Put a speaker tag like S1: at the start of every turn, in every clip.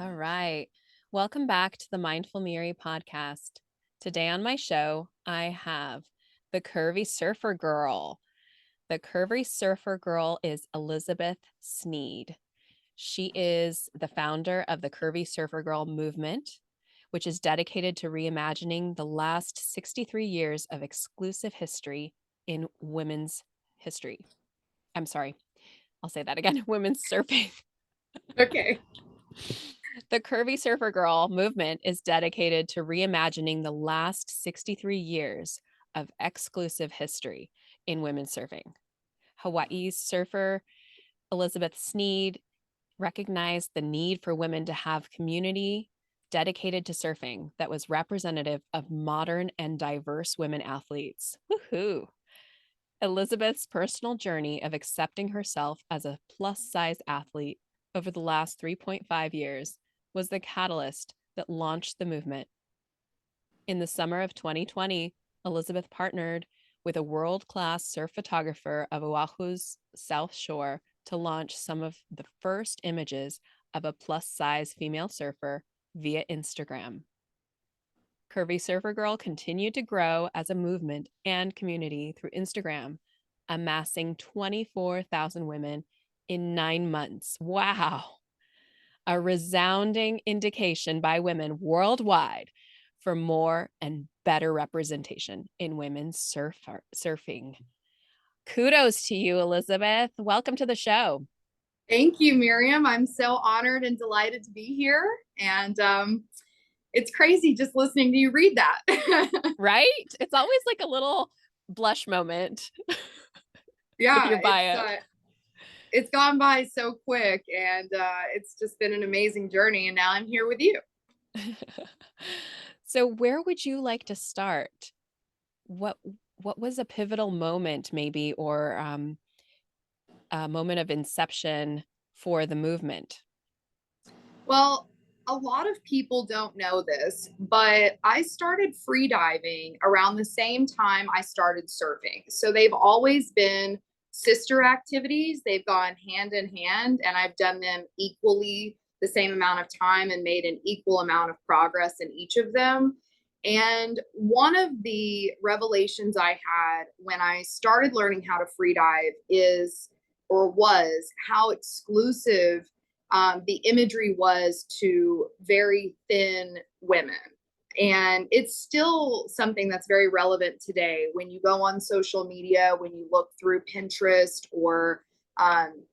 S1: All right. Welcome back to the Mindful Miri podcast. Today on my show, I have the Curvy Surfer Girl. The Curvy Surfer Girl is Elizabeth Sneed. She is the founder of the Curvy Surfer Girl Movement, which is dedicated to reimagining the last 63 years of exclusive history in women's history. I'm sorry, I'll say that again, women's surfing.
S2: Okay.
S1: The Curvy Surfer Girl movement is dedicated to reimagining the last 63 years of exclusive history in women's surfing. Hawaii's surfer Elizabeth Sneed recognized the need for women to have community dedicated to surfing that was representative of modern and diverse women athletes. Woohoo! Elizabeth's personal journey of accepting herself as a plus size athlete over the last 3.5 years was the catalyst that launched the movement. In the summer of 2020, Elizabeth partnered with a world class surf photographer of Oahu's South Shore to launch some of the first images of a plus size female surfer via Instagram. Curvy Surfer Girl continued to grow as a movement and community through Instagram, amassing 24,000 women in 9 months. Wow. A resounding indication by women worldwide for more and better representation in women's surfing. Kudos to you, Elizabeth. Welcome to the show.
S2: Thank you, Miriam. I'm so honored and delighted to be here. And it's crazy just listening to you read that.
S1: Right? It's always like a little blush moment with
S2: Yeah,
S1: your bio.
S2: it's gone by so quick, and it's just been an amazing journey. And now I'm here with you.
S1: So where would you like to start? What what was a pivotal moment maybe, or a moment of inception for the movement?
S2: Well, a lot of people don't know this, but I started free diving around the same time I started surfing. So they've always been sister activities. They've gone hand in hand, and I've done them equally the same amount of time and made an equal amount of progress in each of them. And one of the revelations I had when I started learning how to free dive is, or was, how exclusive the imagery was to very thin women. And it's still something that's very relevant today when you go on social media, when you look through Pinterest or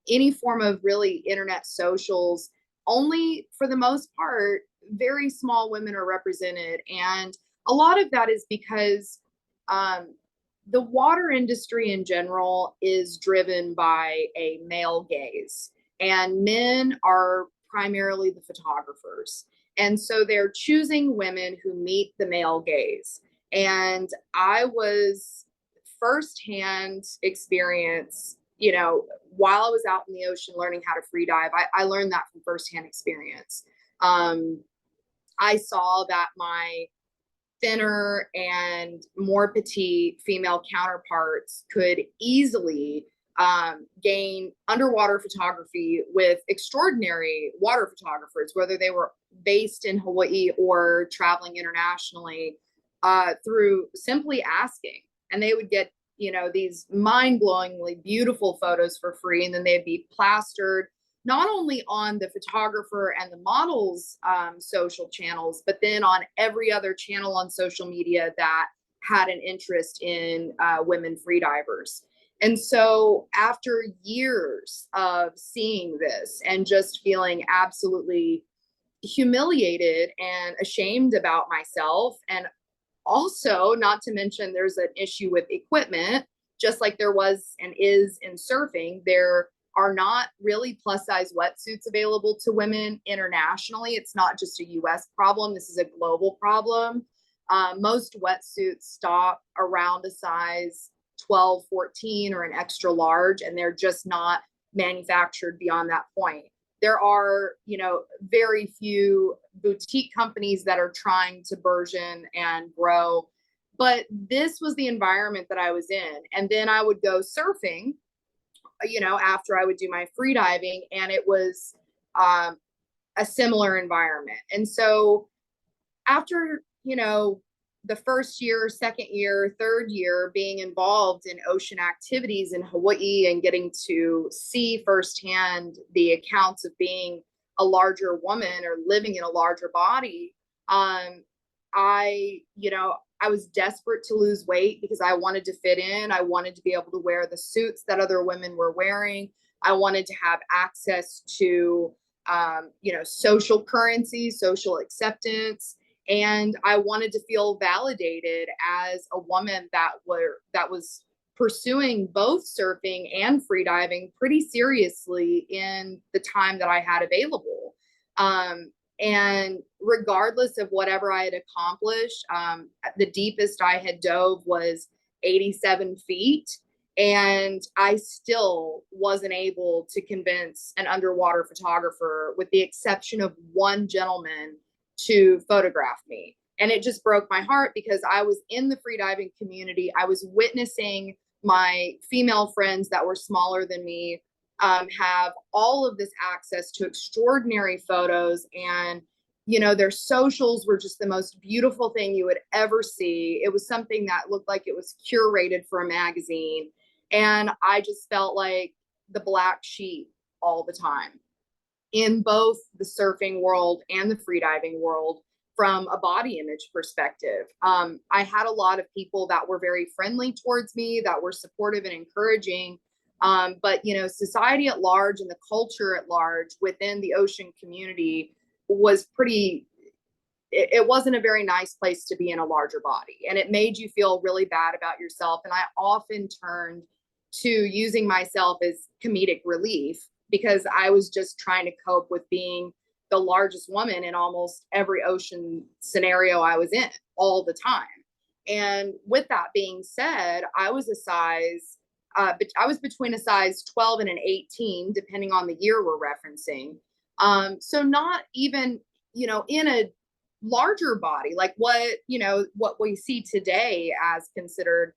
S2: any form of really internet socials. Only for the most part, very small women are represented. And a lot of that is because the water industry in general is driven by a male gaze, and men are primarily the photographers. And so they're choosing women who meet the male gaze. And I was firsthand experience, while I was out in the ocean learning how to free dive, I learned that from firsthand experience. Um, I saw that my thinner and more petite female counterparts could easily gain underwater photography with extraordinary water photographers, whether they were based in Hawaii or traveling internationally, through simply asking. And they would get, these mind blowingly beautiful photos for free. And then they'd be plastered not only on the photographer and the model's social channels, but then on every other channel on social media that had an interest in women freedivers. And so, after years of seeing this and just feeling absolutely humiliated and ashamed about myself, and also, not to mention, there's an issue with equipment, just like there was and is in surfing. There are not really plus size wetsuits available to women internationally. It's not just a US problem, this is a global problem. Most wetsuits stop around a size 12, 14, or an extra large, and they're just not manufactured beyond that point. There are, very few boutique companies that are trying to burgeon and grow. But this was the environment that I was in. And then I would go surfing, after I would do my free diving, and it was a similar environment. And so after, the first year, second year, third year being involved in ocean activities in Hawaii and getting to see firsthand the accounts of being a larger woman or living in a larger body, I was desperate to lose weight because I wanted to fit in. I wanted to be able to wear the suits that other women were wearing. I wanted to have access to, social currency, social acceptance, and I wanted to feel validated as a woman that was pursuing both surfing and freediving pretty seriously in the time that I had available. And regardless of whatever I had accomplished, the deepest I had dove was 87 feet. And I still wasn't able to convince an underwater photographer, with the exception of one gentleman, to photograph me. And it just broke my heart because I was in the freediving community. I was witnessing my female friends that were smaller than me have all of this access to extraordinary photos, and their socials were just the most beautiful thing you would ever see. It was something that looked like it was curated for a magazine, and I just felt like the black sheep all the time in both the surfing world and the freediving world from a body image perspective. I had a lot of people that were very friendly towards me, that were supportive and encouraging. But society at large and the culture at large within the ocean community was pretty, it wasn't a very nice place to be in a larger body. And it made you feel really bad about yourself. And I often turned to using myself as comedic relief because I was just trying to cope with being the largest woman in almost every ocean scenario I was in all the time. And with that being said, I was between a size 12 and an 18, depending on the year we're referencing. So not even, in a larger body, like what we see today as considered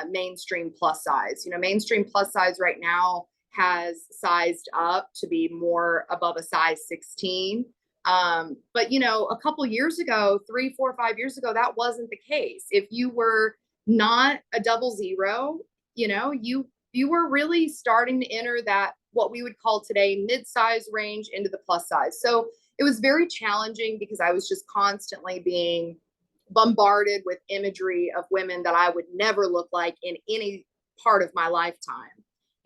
S2: mainstream plus size. Mainstream plus size right now has sized up to be more above a size 16. But a couple years ago, 3, 4, 5 years ago, that wasn't the case. If you were not a 00, you were really starting to enter that what we would call today mid-size range into the plus size. So it was very challenging because I was just constantly being bombarded with imagery of women that I would never look like in any part of my lifetime.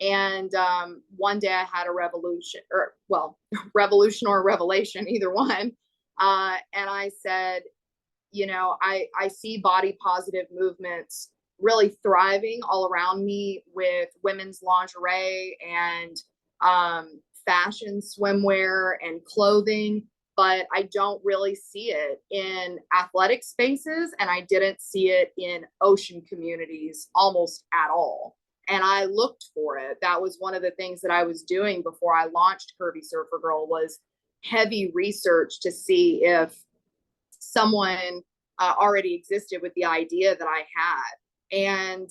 S2: And one day I had a revolution, revolution or revelation, either one. And I said, I see body positive movements really thriving all around me with women's lingerie and fashion swimwear and clothing, but I don't really see it in athletic spaces, and I didn't see it in ocean communities almost at all. And I looked for it. That was one of the things that I was doing before I launched Curvy Surfer Girl, was heavy research to see if someone already existed with the idea that I had. And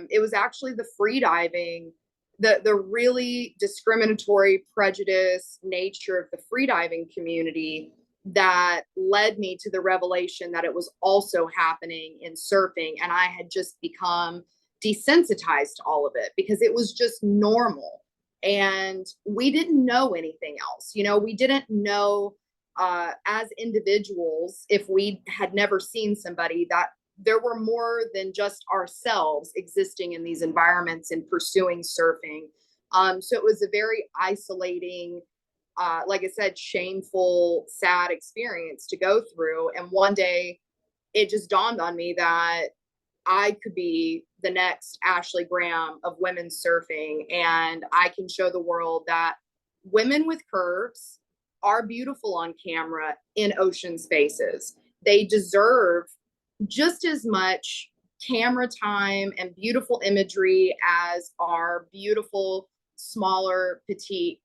S2: it was actually the freediving, the really discriminatory, prejudice nature of the freediving community that led me to the revelation that it was also happening in surfing. And I had just become desensitized to all of it because it was just normal. And we didn't know anything else. We didn't know as individuals, if we had never seen somebody, that there were more than just ourselves existing in these environments and pursuing surfing. So it was a very isolating, like I said, shameful, sad experience to go through. And one day it just dawned on me that I could be the next Ashley Graham of women's surfing, and I can show the world that women with curves are beautiful on camera in ocean spaces. They deserve just as much camera time and beautiful imagery as our beautiful, smaller, petite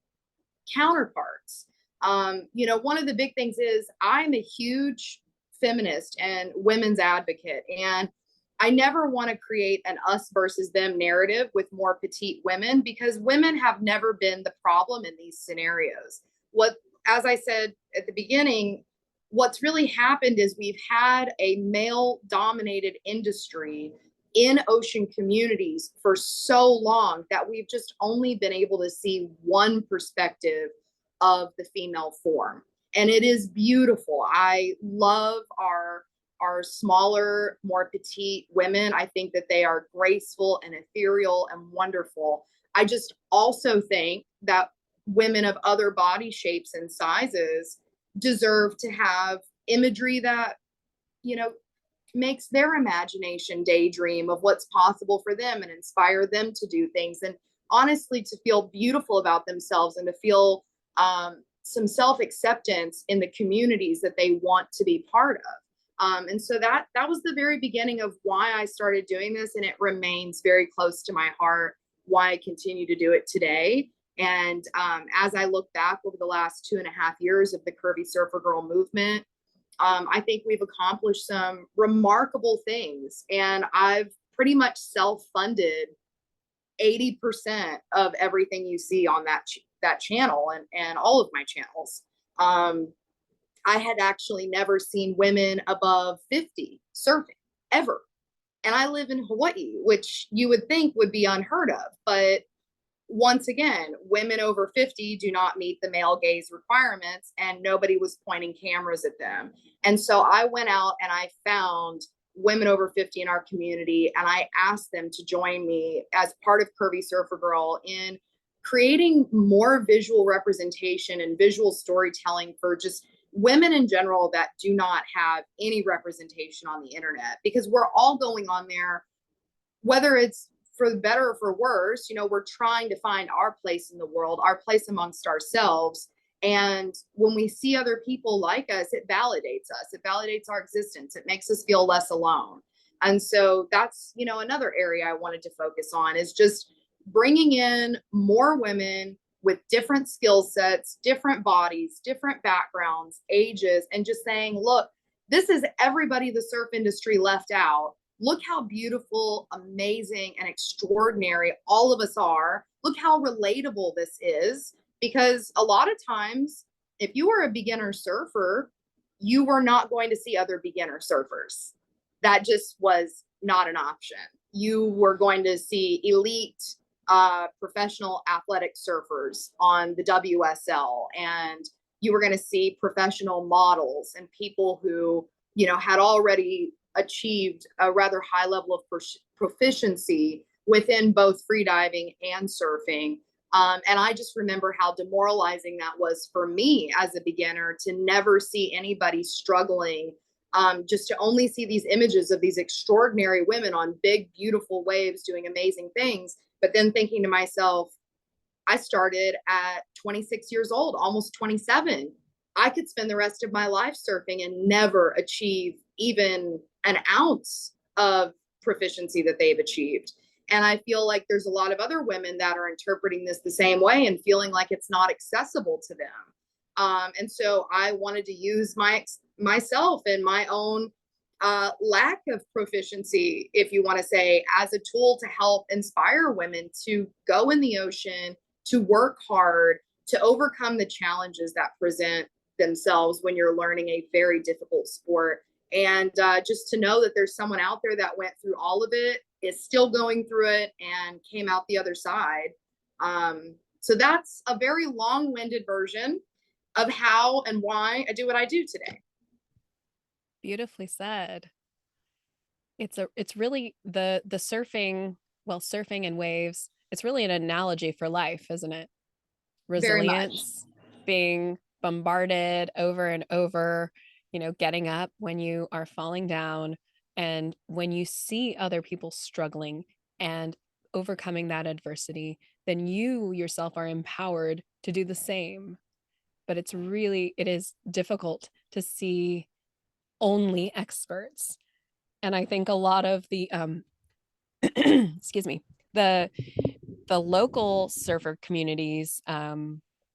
S2: counterparts. One of the big things is I'm a huge feminist and women's advocate, and I never want to create an us versus them narrative with more petite women, because women have never been the problem in these scenarios. What as I said at the beginning, what's really happened is we've had a male dominated industry in ocean communities for so long that we've just only been able to see one perspective of the female form. And it is beautiful. I love our smaller, more petite women. I think that they are graceful and ethereal and wonderful. I just also think that women of other body shapes and sizes deserve to have imagery that, you know, makes their imagination daydream of what's possible for them and inspire them to do things, and honestly to feel beautiful about themselves and to feel some self-acceptance in the communities that they want to be part of. And so that was the very beginning of why I started doing this, and it remains very close to my heart why I continue to do it today. And as I look back over the last 2.5 years of the Curvy Surfer Girl movement, I think we've accomplished some remarkable things. And I've pretty much self-funded 80% of everything you see on that channel and all of my channels. I had actually never seen women above 50 surfing ever. And I live in Hawaii, which you would think would be unheard of. But once again, women over 50 do not meet the male gaze requirements, and nobody was pointing cameras at them. And so I went out and I found women over 50 in our community, and I asked them to join me as part of Curvy Surfer Girl in creating more visual representation and visual storytelling for just women in general that do not have any representation on the internet, because we're all going on there, whether it's for better or for worse. We're trying to find our place in the world, our place amongst ourselves. And when we see other people like us, it validates us. It validates our existence. It makes us feel less alone. And so that's, another area I wanted to focus on, is just bringing in more women with different skill sets, different bodies, different backgrounds, ages, and just saying, look, this is everybody the surf industry left out. Look how beautiful, amazing, and extraordinary all of us are. Look how relatable this is. Because a lot of times, if you were a beginner surfer, you were not going to see other beginner surfers. That just was not an option. You were going to see elite professional athletic surfers on the WSL, and you were going to see professional models and people who, had already achieved a rather high level of proficiency within both freediving and surfing. And I just remember how demoralizing that was for me as a beginner, to never see anybody struggling, just to only see these images of these extraordinary women on big, beautiful waves doing amazing things. But then thinking to myself, I started at 26 years old, almost 27. I could spend the rest of my life surfing and never achieve even an ounce of proficiency that they've achieved. And I feel like there's a lot of other women that are interpreting this the same way and feeling like it's not accessible to them. And so I wanted to use myself and my own lack of proficiency, if you want to say, as a tool to help inspire women to go in the ocean, to work hard, to overcome the challenges that present themselves when you're learning a very difficult sport. And just to know that there's someone out there that went through all of it, is still going through it, and came out the other side. So that's a very long-winded version of how and why I do what I do today.
S1: Beautifully said. It's really the surfing, well, surfing and waves, it's really an analogy for life, isn't it?
S2: Very much.
S1: Resilience, being bombarded over and over, getting up when you are falling down, and when you see other people struggling and overcoming that adversity, then you yourself are empowered to do the same. But it is difficult to see only experts. And I think a lot of the excuse me, the local surfer communities, a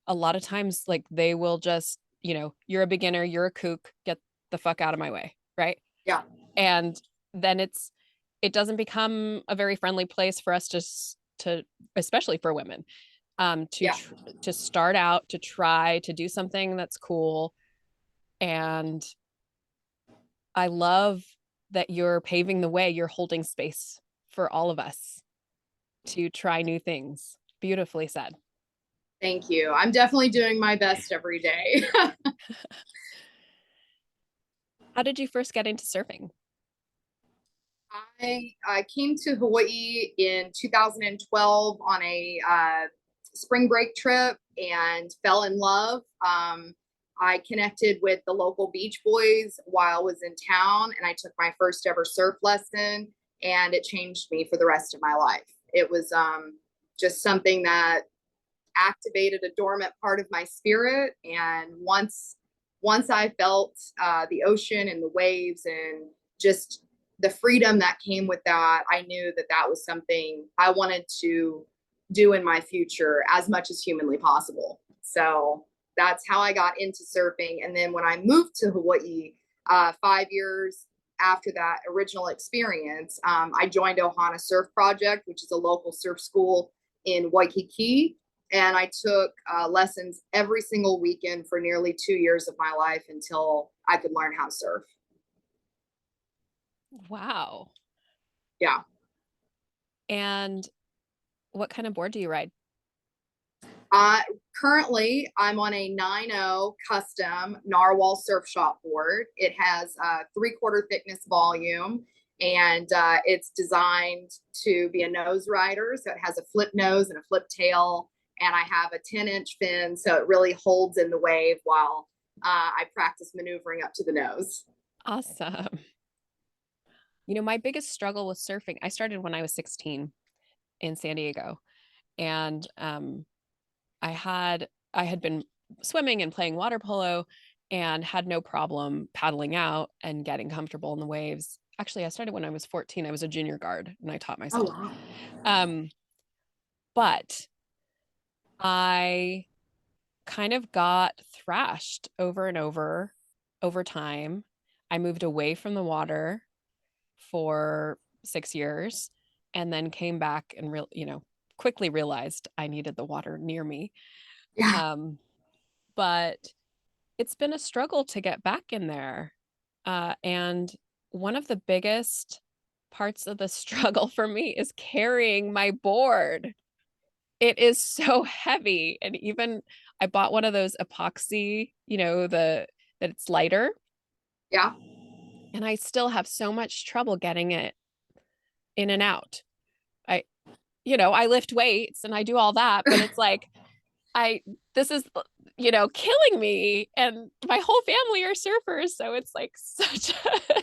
S1: lot of times, like, they will just, you're a beginner, you're a kook, get the fuck out of my way, right?
S2: Yeah.
S1: And then it doesn't become a very friendly place for us to especially for women, um, to
S2: Yeah.
S1: tr- to start out, to try to do something that's cool. And I love that you're paving the way. You're holding space for all of us to try new things. Beautifully said.
S2: Thank you. I'm definitely doing my best every day.
S1: How did you first get into surfing?
S2: I came to Hawaii in 2012 on a spring break trip and fell in love. I connected with the local beach boys while I was in town, and I took my first ever surf lesson, and it changed me for the rest of my life. It was just something that activated a dormant part of my spirit, and once I felt the ocean and the waves and just the freedom that came with that, I knew that that was something I wanted to do in my future as much as humanly possible. So that's how I got into surfing. And then when I moved to Hawaii 5 years after that original experience, I joined Ohana Surf Project, which is a local surf school in Waikiki, and I took lessons every single weekend for nearly 2 years of my life until I could learn how to surf.
S1: Wow.
S2: Yeah.
S1: And what kind of board do you ride?
S2: Uh, Currently, I'm on a 9.0 custom narwhal surf shop board. It has a 3/4 thickness volume, and it's designed to be a nose rider. So it has a flip nose and a flip tail, and I have a 10-inch fin, so it really holds in the wave while I practice maneuvering up to the nose.
S1: Awesome. You know, my biggest struggle with surfing, I started when I was 16 in San Diego. And I had been swimming and playing water polo and had no problem paddling out and getting comfortable in the waves. Actually, I started when I was 14. I was a junior guard and I taught
S2: Oh,
S1: myself.
S2: wow.
S1: Um, but I kind of got thrashed over and over time. I moved away from the water for 6 years and then came back and quickly realized I needed the water near me.
S2: Yeah.
S1: Um, but it's been a struggle to get back in there. And one of the biggest parts of the struggle for me is carrying my board. It is so heavy. And even I bought one of those epoxy, that it's lighter.
S2: Yeah.
S1: And I still have so much trouble getting it in and out. I, I lift weights and I do all that, but it's like, I this is killing me, and my whole family are surfers, so it's like such a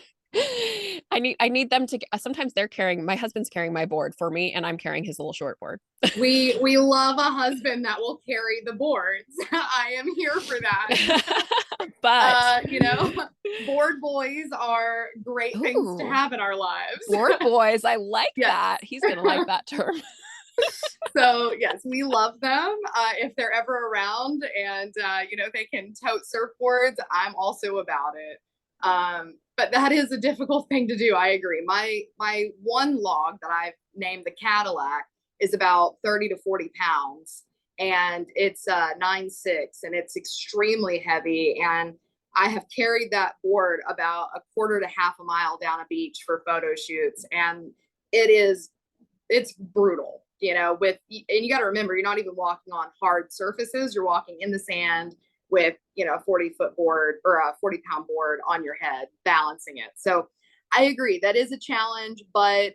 S1: I need them to sometimes they're carrying my husband's carrying my board for me and I'm carrying his little short board.
S2: We love a husband that will carry the boards. I am here for that.
S1: But
S2: You know, board boys are great things to
S1: ooh,
S2: have in our lives.
S1: board boys, I like
S2: Yes.
S1: that. He's gonna like that term.
S2: So yes, we love them. If they're ever around and they can tote surfboards, I'm also about it. But that is a difficult thing to do. I agree. My one log that I've named the Cadillac is about 30 to 40 pounds, and it's 9.6, and it's extremely heavy. And I have carried that board about a quarter to half a mile down a beach for photo shoots, and it's brutal, with, and you got to remember, you're not even walking on hard surfaces. You're walking in the sand with, a 40-foot board or a 40-pound board on your head, balancing it. So I agree that is a challenge, but,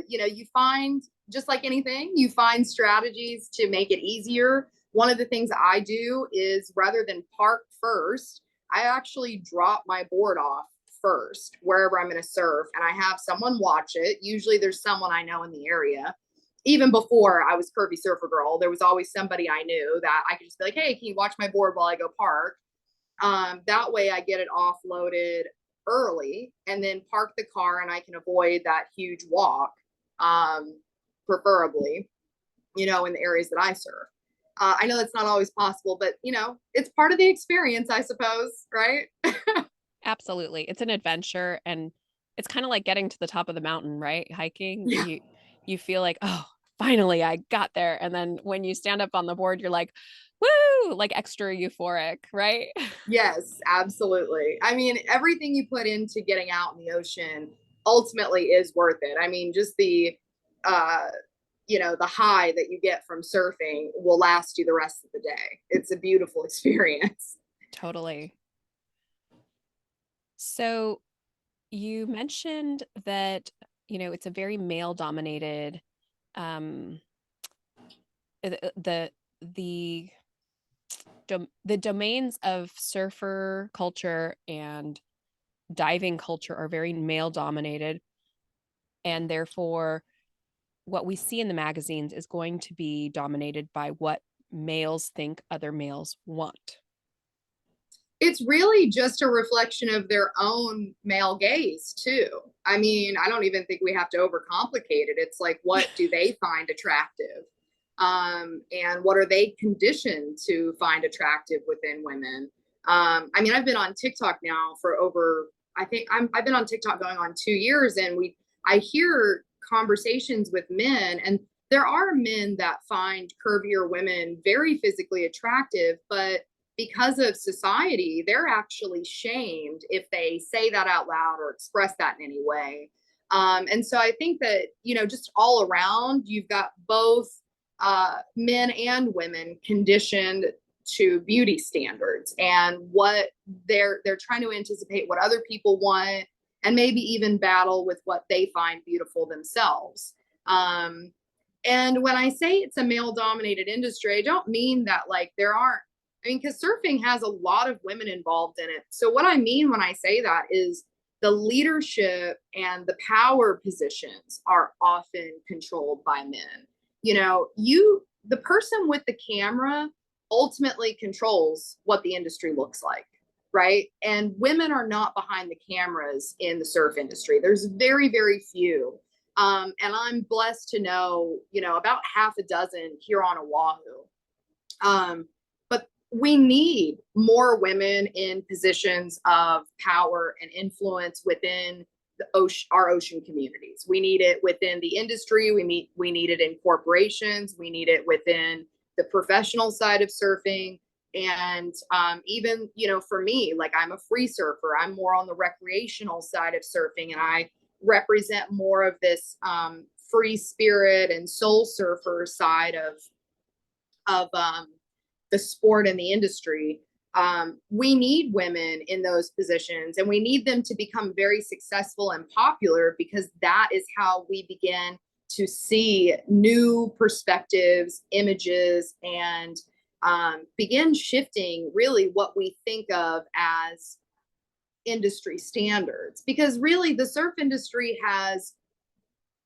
S2: you find, just like anything, you find strategies to make it easier. One of the things I do is rather than park first, I actually drop my board off first wherever I'm going to surf, and I have someone watch it. Usually there's someone I know in the area. Even before I was Curvy Surfer Girl, there was always somebody I knew that I could just be like, hey, can you watch my board while I go park? That way I get it offloaded early and then park the car, and I can avoid that huge walk, preferably, in the areas that I serve. I know that's not always possible, but it's part of the experience, I suppose, right?
S1: Absolutely. It's an adventure and it's kind of like getting to the top of the mountain, right? Hiking.
S2: Yeah.
S1: You feel like, oh, finally I got there. And then when you stand up on the board, you're like, woo, like extra euphoric, right?
S2: Yes, absolutely. I mean, everything you put into getting out in the ocean ultimately is worth it. I mean, just uh, the high that you get from surfing will last you the rest of the day. It's a beautiful experience.
S1: Totally. So you mentioned that, it's a very male dominated, um, the, the, the domains of surfer culture and diving culture are very male dominated. And therefore, what we see in the magazines is going to be dominated by what males think other males want.
S2: It's really just a reflection of their own male gaze too. I mean, I don't even think we have to overcomplicate it. It's like, what do they find attractive, and what are they conditioned to find attractive within women? I mean, I've been on TikTok now for over, I've been on TikTok going on 2 years, and I hear conversations with men, and there are men that find curvier women very physically attractive, but because of society, they're actually shamed if they say that out loud or express that in any way. And so I think that, just all around, you've got both men and women conditioned to beauty standards and what they're trying to anticipate what other people want, and maybe even battle with what they find beautiful themselves. Um, and when I say it's a male dominated industry, I don't mean that like there aren't, I mean, because surfing has a lot of women involved in it. So, what I mean when I say that is the leadership and the power positions are often controlled by men. The person with the camera ultimately controls what the industry looks like, right? And women are not behind the cameras in the surf industry. There's very, very few. And I'm blessed to know, about half a dozen here on Oahu. But we need more women in positions of power and influence within our ocean communities. We need it within the industry. We need it in corporations. We need it within the professional side of surfing. And even, for me, like I'm a free surfer, I'm more on the recreational side of surfing, and I represent more of this free spirit and soul surfer side of the sport and the industry. We need women in those positions, and we need them to become very successful and popular, because that is how we begin to see new perspectives, images, and begin shifting really what we think of as industry standards. Because really, the surf industry has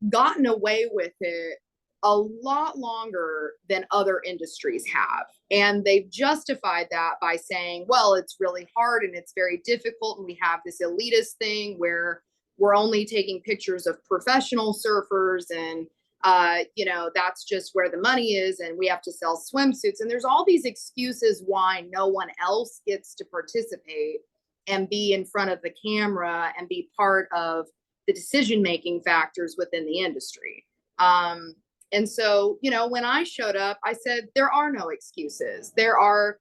S2: gotten away with it a lot longer than other industries have. And they've justified that by saying, well, it's really hard and it's very difficult. And we have this elitist thing where we're only taking pictures of professional surfers, and, that's just where the money is. And we have to sell swimsuits. And there's all these excuses why no one else gets to participate and be in front of the camera and be part of the decision making factors within the industry. And so, when I showed up, I said, there are no excuses. There are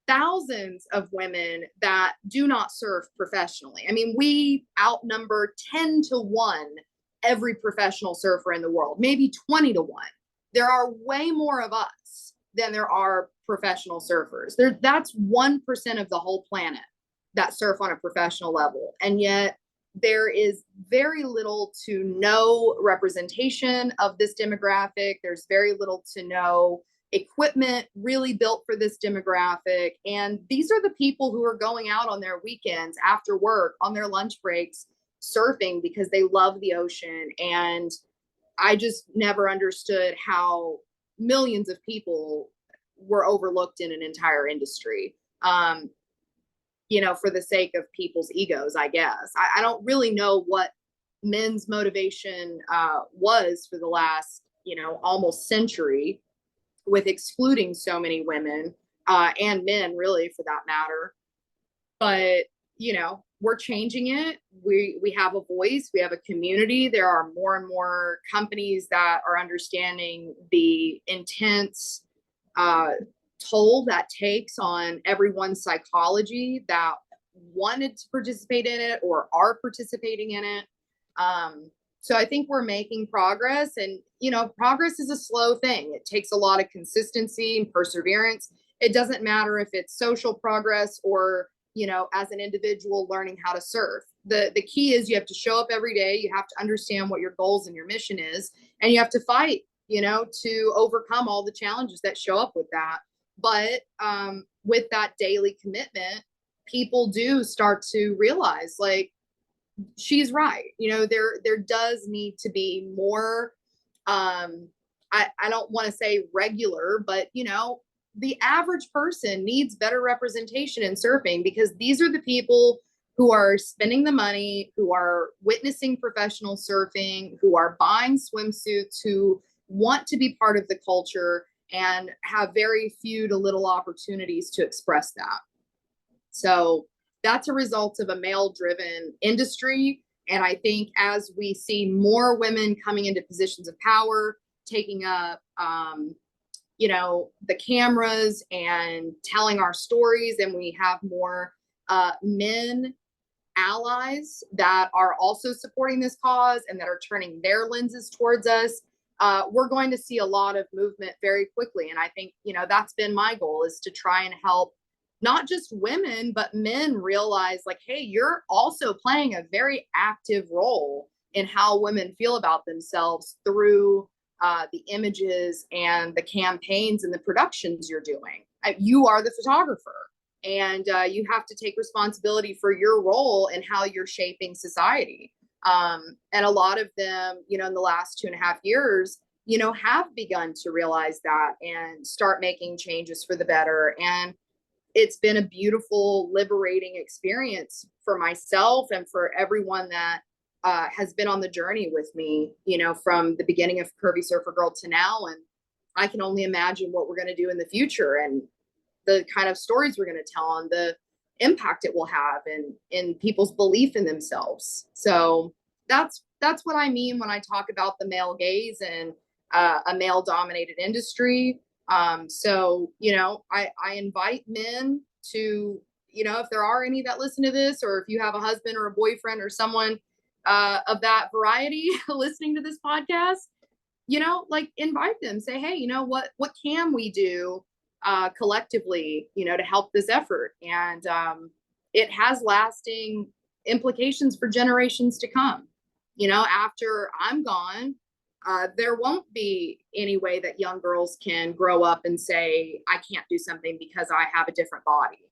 S2: thousands of women that do not surf professionally. I mean, we outnumber 10 to 1 every professional surfer in the world, maybe 20 to 1. There are way more of us than there are professional surfers. That's 1% of the whole planet that surf on a professional level. And yet, there is very little to no representation of this demographic. There's very little to no equipment really built for this demographic. And these are the people who are going out on their weekends after work, on their lunch breaks, surfing because they love the ocean. And I just never understood how millions of people were overlooked in an entire industry. For the sake of people's egos, I guess. I don't really know what men's motivation was for the last, almost century, with excluding so many women and men, really, for that matter. But, we're changing it. We have a voice, we have a community. There are more and more companies that are understanding the intense toll that takes on everyone's psychology that wanted to participate in it or are participating in it. So I think we're making progress, and progress is a slow thing. It takes a lot of consistency and perseverance. It doesn't matter if it's social progress or, as an individual learning how to surf. The key is you have to show up every day. You have to understand what your goals and your mission is, and you have to fight, to overcome all the challenges that show up with that. But with that daily commitment, people do start to realize, like, she's right. There does need to be more, I don't want to say regular, but the average person needs better representation in surfing, because these are the people who are spending the money, who are witnessing professional surfing, who are buying swimsuits, who want to be part of the culture and have very few to little opportunities to express that. So that's a result of a male-driven industry. And I think as we see more women coming into positions of power, taking up, the cameras and telling our stories, and we have more men allies that are also supporting this cause and that are turning their lenses towards us, we're going to see a lot of movement very quickly. And I think, that's been my goal, is to try and help not just women, but men realize, like, hey, you're also playing a very active role in how women feel about themselves through the images and the campaigns and the productions you're doing. You are the photographer, and you have to take responsibility for your role and how you're shaping society. And a lot of them, in the last 2.5 years, have begun to realize that and start making changes for the better. And it's been a beautiful, liberating experience for myself and for everyone that has been on the journey with me, from the beginning of Curvy Surfer Girl to now. And I can only imagine what we're going to do in the future, and the kind of stories we're going to tell, and the impact it will have in people's belief in themselves. So that's what I mean when I talk about the male gaze and a male dominated industry. So, I invite men to, if there are any that listen to this, or if you have a husband or a boyfriend or someone of that variety listening to this podcast, like, invite them, say, hey, what can we do collectively, to help this effort? And it has lasting implications for generations to come. After I'm gone, there won't be any way that young girls can grow up and say, I can't do something because I have a different body.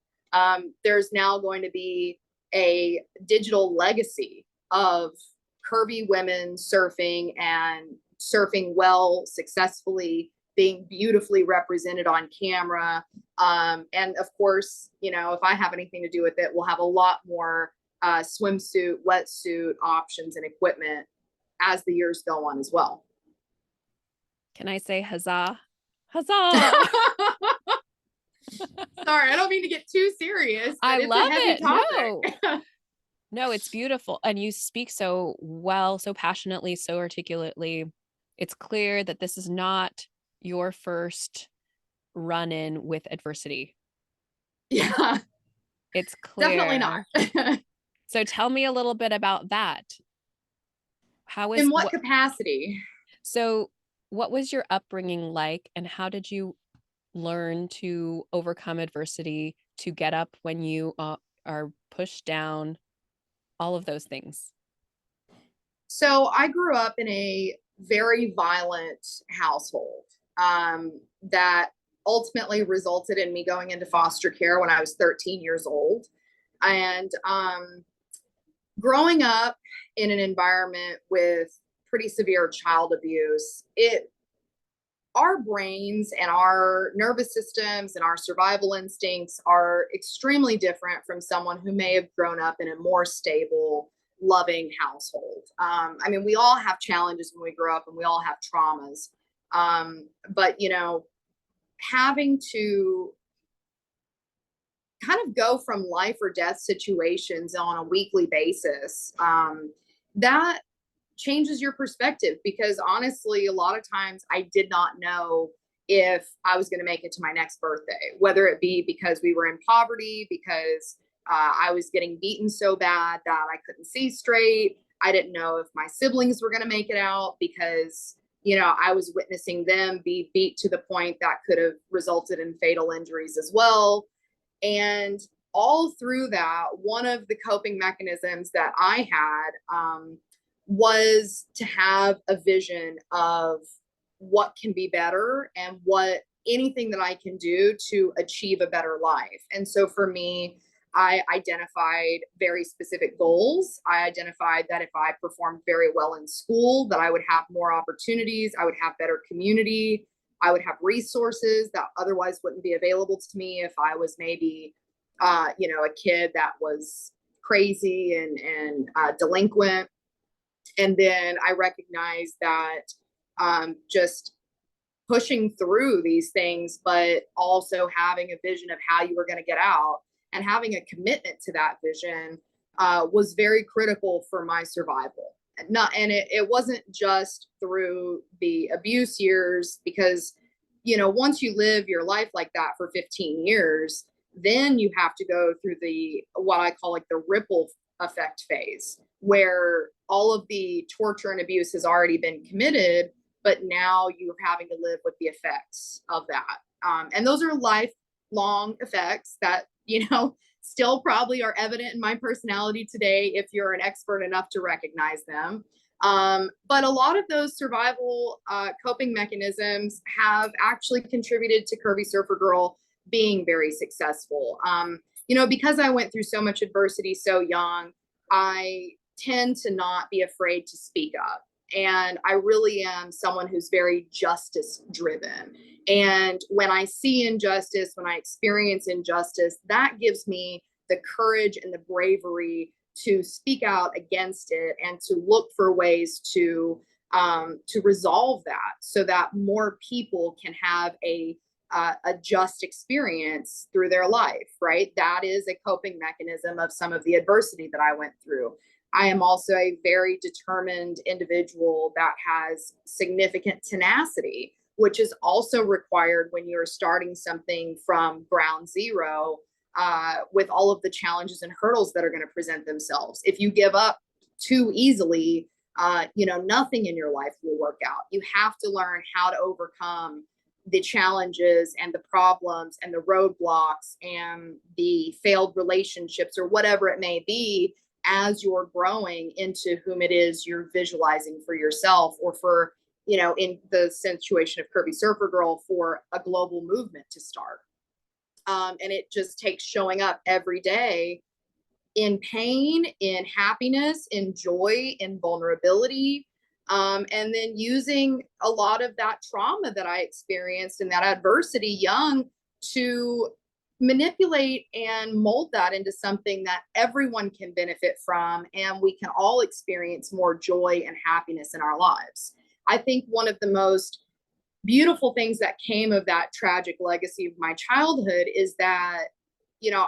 S2: There's now going to be a digital legacy of curvy women surfing, and surfing well, successfully, being beautifully represented on camera. And of course, if I have anything to do with it, we'll have a lot more swimsuit, wetsuit options and equipment as the years go on as well.
S1: Can I say huzzah? Huzzah!
S2: Sorry, I don't mean to get too serious.
S1: I love it.
S2: Topic.
S1: No, it's beautiful. And you speak so well, so passionately, so articulately. It's clear that this is not your first run in with adversity.
S2: Yeah.
S1: It's clear.
S2: Definitely not.
S1: So tell me a little bit about that.
S2: In what capacity?
S1: So what was your upbringing like, and how did you learn to overcome adversity, to get up when you are pushed down, all of those things?
S2: So I grew up in a very violent household that ultimately resulted in me going into foster care when I was 13 years old. And growing up in an environment with pretty severe child abuse, our brains and our nervous systems and our survival instincts are extremely different from someone who may have grown up in a more stable, loving household. I mean, we all have challenges when we grow up, and we all have traumas. But, having to kind of go from life or death situations on a weekly basis, that changes your perspective, because honestly, a lot of times I did not know if I was going to make it to my next birthday, whether it be because we were in poverty, because I was getting beaten so bad that I couldn't see straight. I didn't know if my siblings were going to make it out, because, I was witnessing them be beat to the point that could have resulted in fatal injuries as well. And all through that, one of the coping mechanisms that I had, was to have a vision of what can be better and what anything that I can do to achieve a better life. And so for me, I identified very specific goals. I identified that if I performed very well in school, that I would have more opportunities, I would have better community, I would have resources that otherwise wouldn't be available to me if I was maybe, a kid that was crazy and delinquent. And then I recognized that, just pushing through these things, but also having a vision of how you were going to get out and having a commitment to that vision, was very critical for my survival. And it wasn't just through the abuse years, because once you live your life like that for 15 years, then you have to go through the what I call like the ripple effect phase, where all of the torture and abuse has already been committed, but now you're having to live with the effects of that. And those are lifelong effects that, still probably are evident in my personality today if you're an expert enough to recognize them. But a lot of those survival coping mechanisms have actually contributed to Curvy Surfer Girl being very successful. Because I went through so much adversity so young, I tend to not be afraid to speak up. And I really am someone who's very justice driven. And when I see injustice, when I experience injustice, that gives me the courage and the bravery to speak out against it and to look for ways to resolve that, so that more people can have a just experience through their life, right? That is a coping mechanism of some of the adversity that I went through. I am also a very determined individual that has significant tenacity, which is also required when you're starting something from ground zero, with all of the challenges and hurdles that are going to present themselves. If you give up too easily, nothing in your life will work out. You have to learn how to overcome the challenges and the problems and the roadblocks and the failed relationships or whatever it may be, as you're growing into whom it is you're visualizing for yourself, or for, in the situation of Curvy Surfer Girl, for a global movement to start. And it just takes showing up every day in pain, in happiness, in joy, in vulnerability, and then using a lot of that trauma that I experienced and that adversity young to manipulate and mold that into something that everyone can benefit from, and we can all experience more joy and happiness in our lives. I think one of the most beautiful things that came of that tragic legacy of my childhood is that,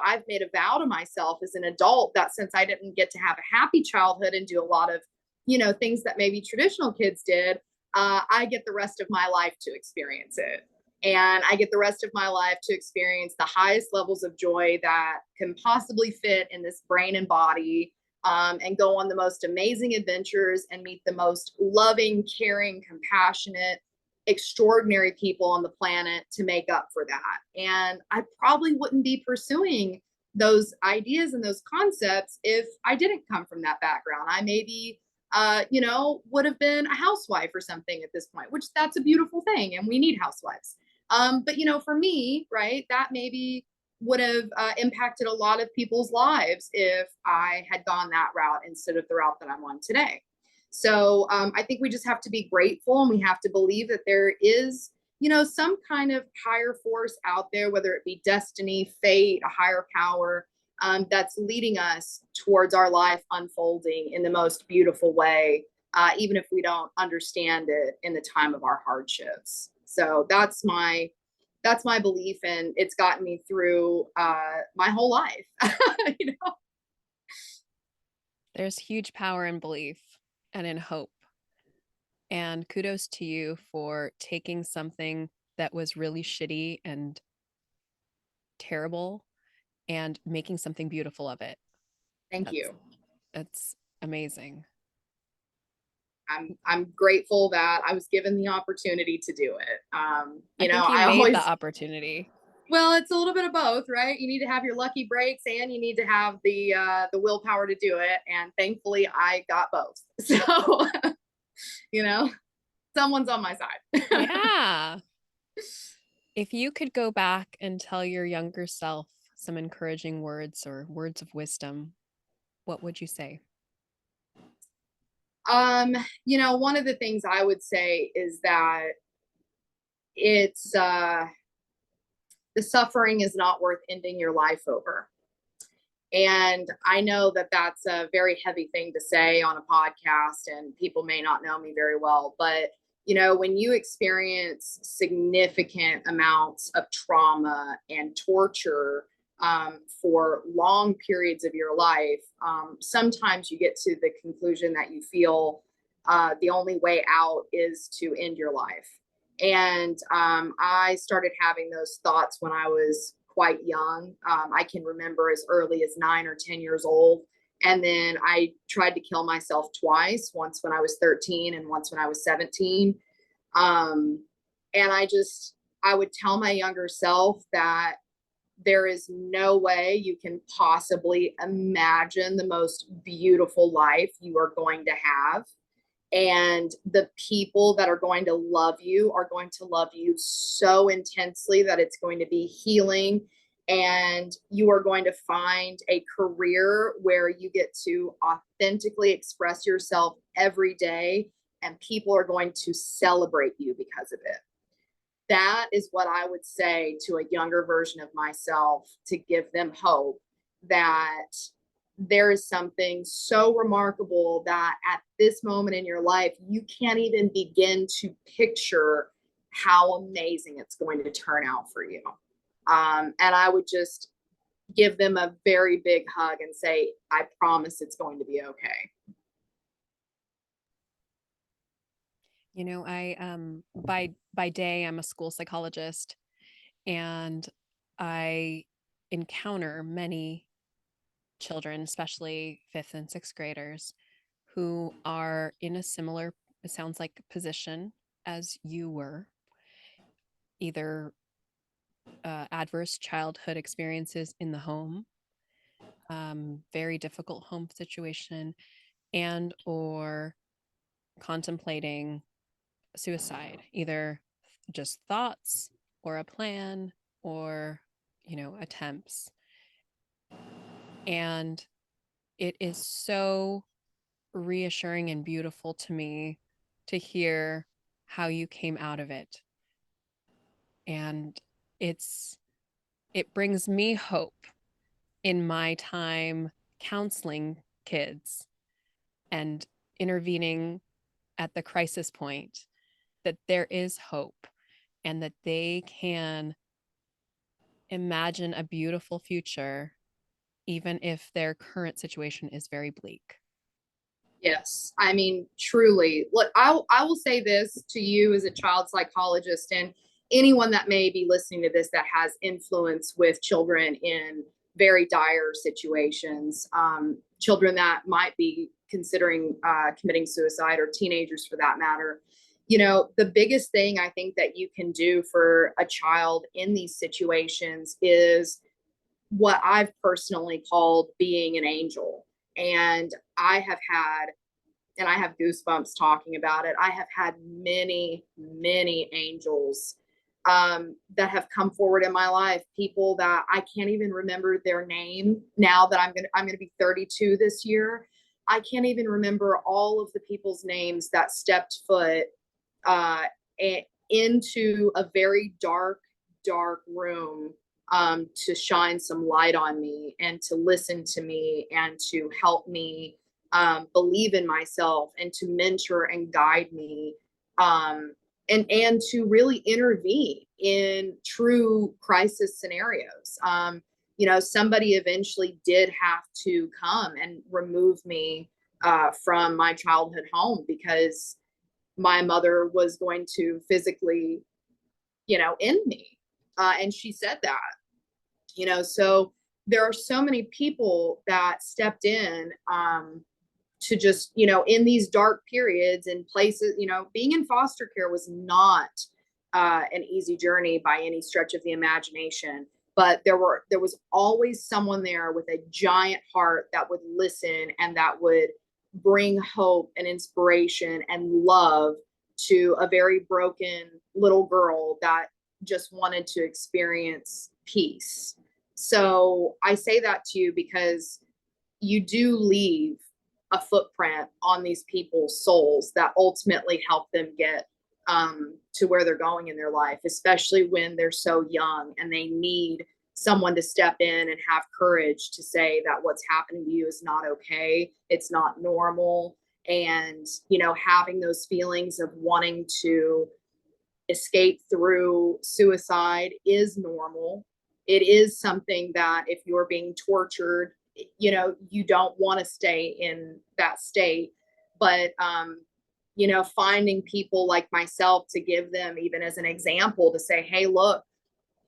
S2: I've made a vow to myself as an adult that since I didn't get to have a happy childhood and do a lot of, things that maybe traditional kids did, I get the rest of my life to experience it. And I get the rest of my life to experience the highest levels of joy that can possibly fit in this brain and body, and go on the most amazing adventures and meet the most loving, caring, compassionate, extraordinary people on the planet to make up for that. And I probably wouldn't be pursuing those ideas and those concepts if I didn't come from that background. I maybe, would have been a housewife or something at this point, which that's a beautiful thing. And we need housewives. But, for me, right, that maybe would have impacted a lot of people's lives if I had gone that route instead of the route that I'm on today. So I think we just have to be grateful, and we have to believe that there is, some kind of higher force out there, whether it be destiny, fate, a higher power, that's leading us towards our life unfolding in the most beautiful way, even if we don't understand it in the time of our hardships. So that's my that's my belief, and it's gotten me through my whole life. You know?
S1: There's huge power in belief and in hope. And kudos to you for taking something that was really shitty and terrible and making something beautiful of it.
S2: Thank
S1: That's
S2: you.
S1: that's amazing.
S2: I'm grateful that I was given the opportunity to do it.
S1: I think you
S2: I
S1: made the
S2: always,
S1: opportunity.
S2: well, it's a little bit of both, right? You need to have your lucky breaks and you need to have the willpower to do it. And thankfully, I got both. So, you know, someone's on my side.
S1: Yeah. If you could go back and tell your younger self some encouraging words or words of wisdom, what would you say?
S2: um, one of the things I would say is that it's the suffering is not worth ending your life over. And I know that that's a very heavy thing to say on a podcast, and people may not know me very well. But, when you experience significant amounts of trauma and torture for long periods of your life, sometimes you get to the conclusion that you feel the only way out is to end your life. And I started having those thoughts when I was quite young. I can remember as early as 9 or 10 years old. And then I tried to kill myself twice, once when I was 13 and once when I was 17. And I would tell my younger self that there is no way you can possibly imagine the most beautiful life you are going to have, and the people that are going to love you are going to love you so intensely that it's going to be healing, and you are going to find a career where you get to authentically express yourself every day, and people are going to celebrate you because of it. That is what I would say to a younger version of myself, to give them hope that there is something so remarkable that at this moment in your life, you can't even begin to picture how amazing it's going to turn out for you. And I would just give them a very big hug and say, I promise it's going to be okay.
S1: I by day I'm a school psychologist, and I encounter many children, especially fifth and sixth graders, who are in a similar, it sounds like, position as you were, either adverse childhood experiences in the home, very difficult home situation, and or contemplating suicide, either just thoughts or a plan or, attempts. And it is so reassuring and beautiful to me to hear how you came out of it. And it's it brings me hope in my time counseling kids and intervening at the crisis point, that there is hope and that they can imagine a beautiful future even if their current situation is very bleak.
S2: Yes, I mean, truly. Look, I will say this to you as a child psychologist, and anyone that may be listening to this that has influence with children in very dire situations, children that might be considering committing suicide, or teenagers for that matter. The biggest thing I think that you can do for a child in these situations is what I've personally called being an angel. And I have had, and I have goosebumps talking about it, I have had many, many angels that have come forward in my life. People that I can't even remember their name now that I'm gonna be 32 this year. I can't even remember all of the people's names that stepped foot uh, into a very dark, dark room to shine some light on me and to listen to me and to help me believe in myself and to mentor and guide me, and to really intervene in true crisis scenarios. Somebody eventually did have to come and remove me from my childhood home because my mother was going to physically, end me. And she said that, so there are so many people that stepped in to just, in these dark periods and places, being in foster care was not an easy journey by any stretch of the imagination. But there was always someone there with a giant heart that would listen and that would bring hope and inspiration and love to a very broken little girl that just wanted to experience peace. So I say that to you because you do leave a footprint on these people's souls that ultimately help them get to where they're going in their life, especially when they're so young and they need someone to step in and have courage to say that what's happening to you is not okay. It's not normal. And, having those feelings of wanting to escape through suicide is normal. It is something that if you're being tortured, you don't want to stay in that state. But, finding people like myself to give them, even as an example, to say, hey, look,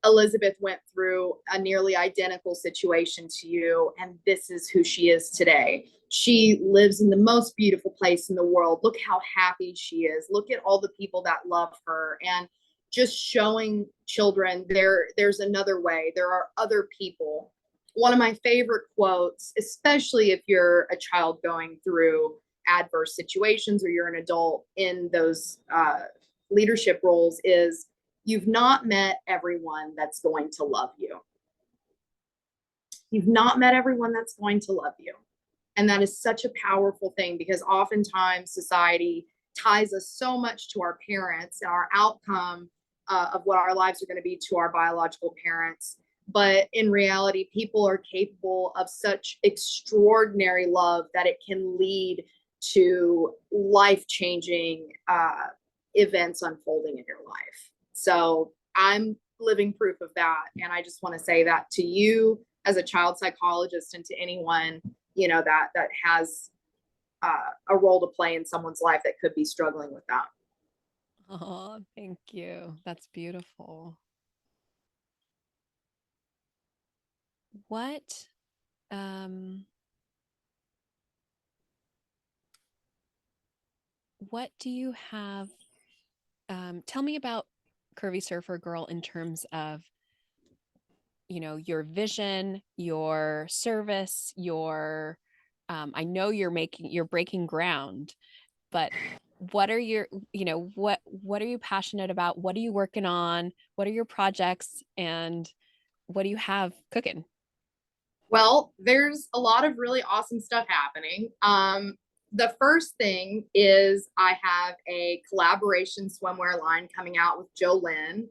S2: Elizabeth went through a nearly identical situation to you, and this is who she is today. She lives in the most beautiful place in the world. Look how happy she is. Look at all the people that love her. And just showing children there's another way. There are other people. One of my favorite quotes, especially if you're a child going through adverse situations or you're an adult in those leadership roles, is you've not met everyone that's going to love you. You've not met everyone that's going to love you. And that is such a powerful thing because oftentimes society ties us so much to our parents and our outcome of what our lives are going to be to our biological parents. But in reality, people are capable of such extraordinary love that it can lead to life-changing events unfolding in your life. So I'm living proof of that. And I just want to say that to you as a child psychologist and to anyone, that has a role to play in someone's life that could be struggling with that.
S1: Oh, thank you. That's beautiful. What um what do you have tell me about Curvy Surfer Girl in terms of, your vision, your service, your I know you're breaking ground, but what are your, what are you passionate about? What are you working on? What are your projects and what do you have cooking?
S2: Well, there's a lot of really awesome stuff happening. The first thing is I have a collaboration swimwear line coming out with Jolynn,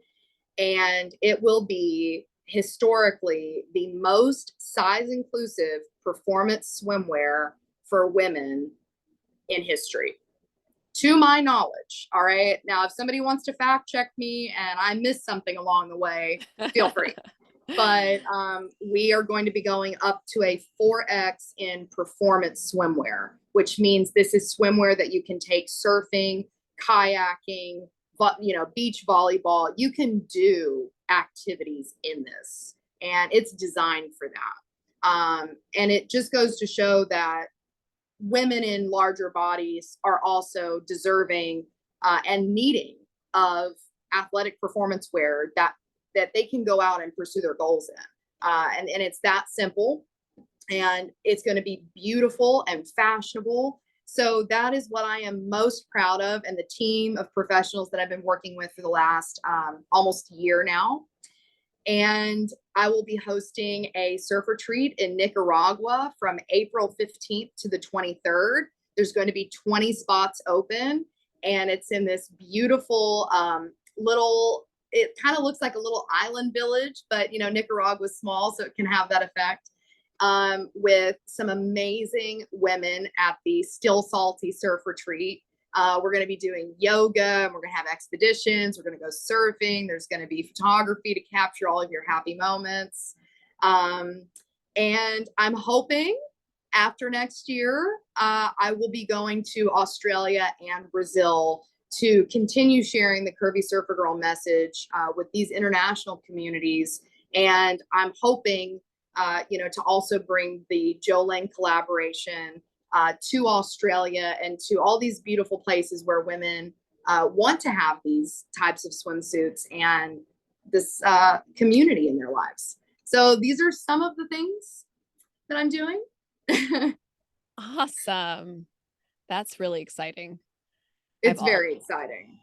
S2: and it will be historically the most size inclusive performance swimwear for women in history, to my knowledge. All right. Now, if somebody wants to fact check me and I missed something along the way, feel free. But we are going to be going up to a 4X in performance swimwear, which means this is swimwear that you can take surfing, kayaking, beach volleyball. You can do activities in this, and it's designed for that. And it just goes to show that women in larger bodies are also deserving and needing of athletic performance wear that they can go out and pursue their goals in. And it's that simple, and it's going to be beautiful and fashionable. So that is what I am most proud of, and the team of professionals that I've been working with for the last almost year now. And I will be hosting a surf retreat in Nicaragua from April 15th to the 23rd. There's going to be 20 spots open, and it's in this beautiful little, it kind of looks like a little island village, but Nicaragua is small, so it can have that effect, with some amazing women at the Still Salty Surf Retreat. We're going to be doing yoga, and we're going to have expeditions. We're going to go surfing. There's going to be photography to capture all of your happy moments. Um, and I'm hoping after next year, I will be going to Australia and Brazil to continue sharing the Curvy Surfer Girl message with these international communities. And I'm hoping, to also bring the Jolene collaboration to Australia and to all these beautiful places where women want to have these types of swimsuits and this community in their lives. So these are some of the things that I'm doing.
S1: Awesome. That's really exciting. I've
S2: It's
S1: all
S2: very exciting.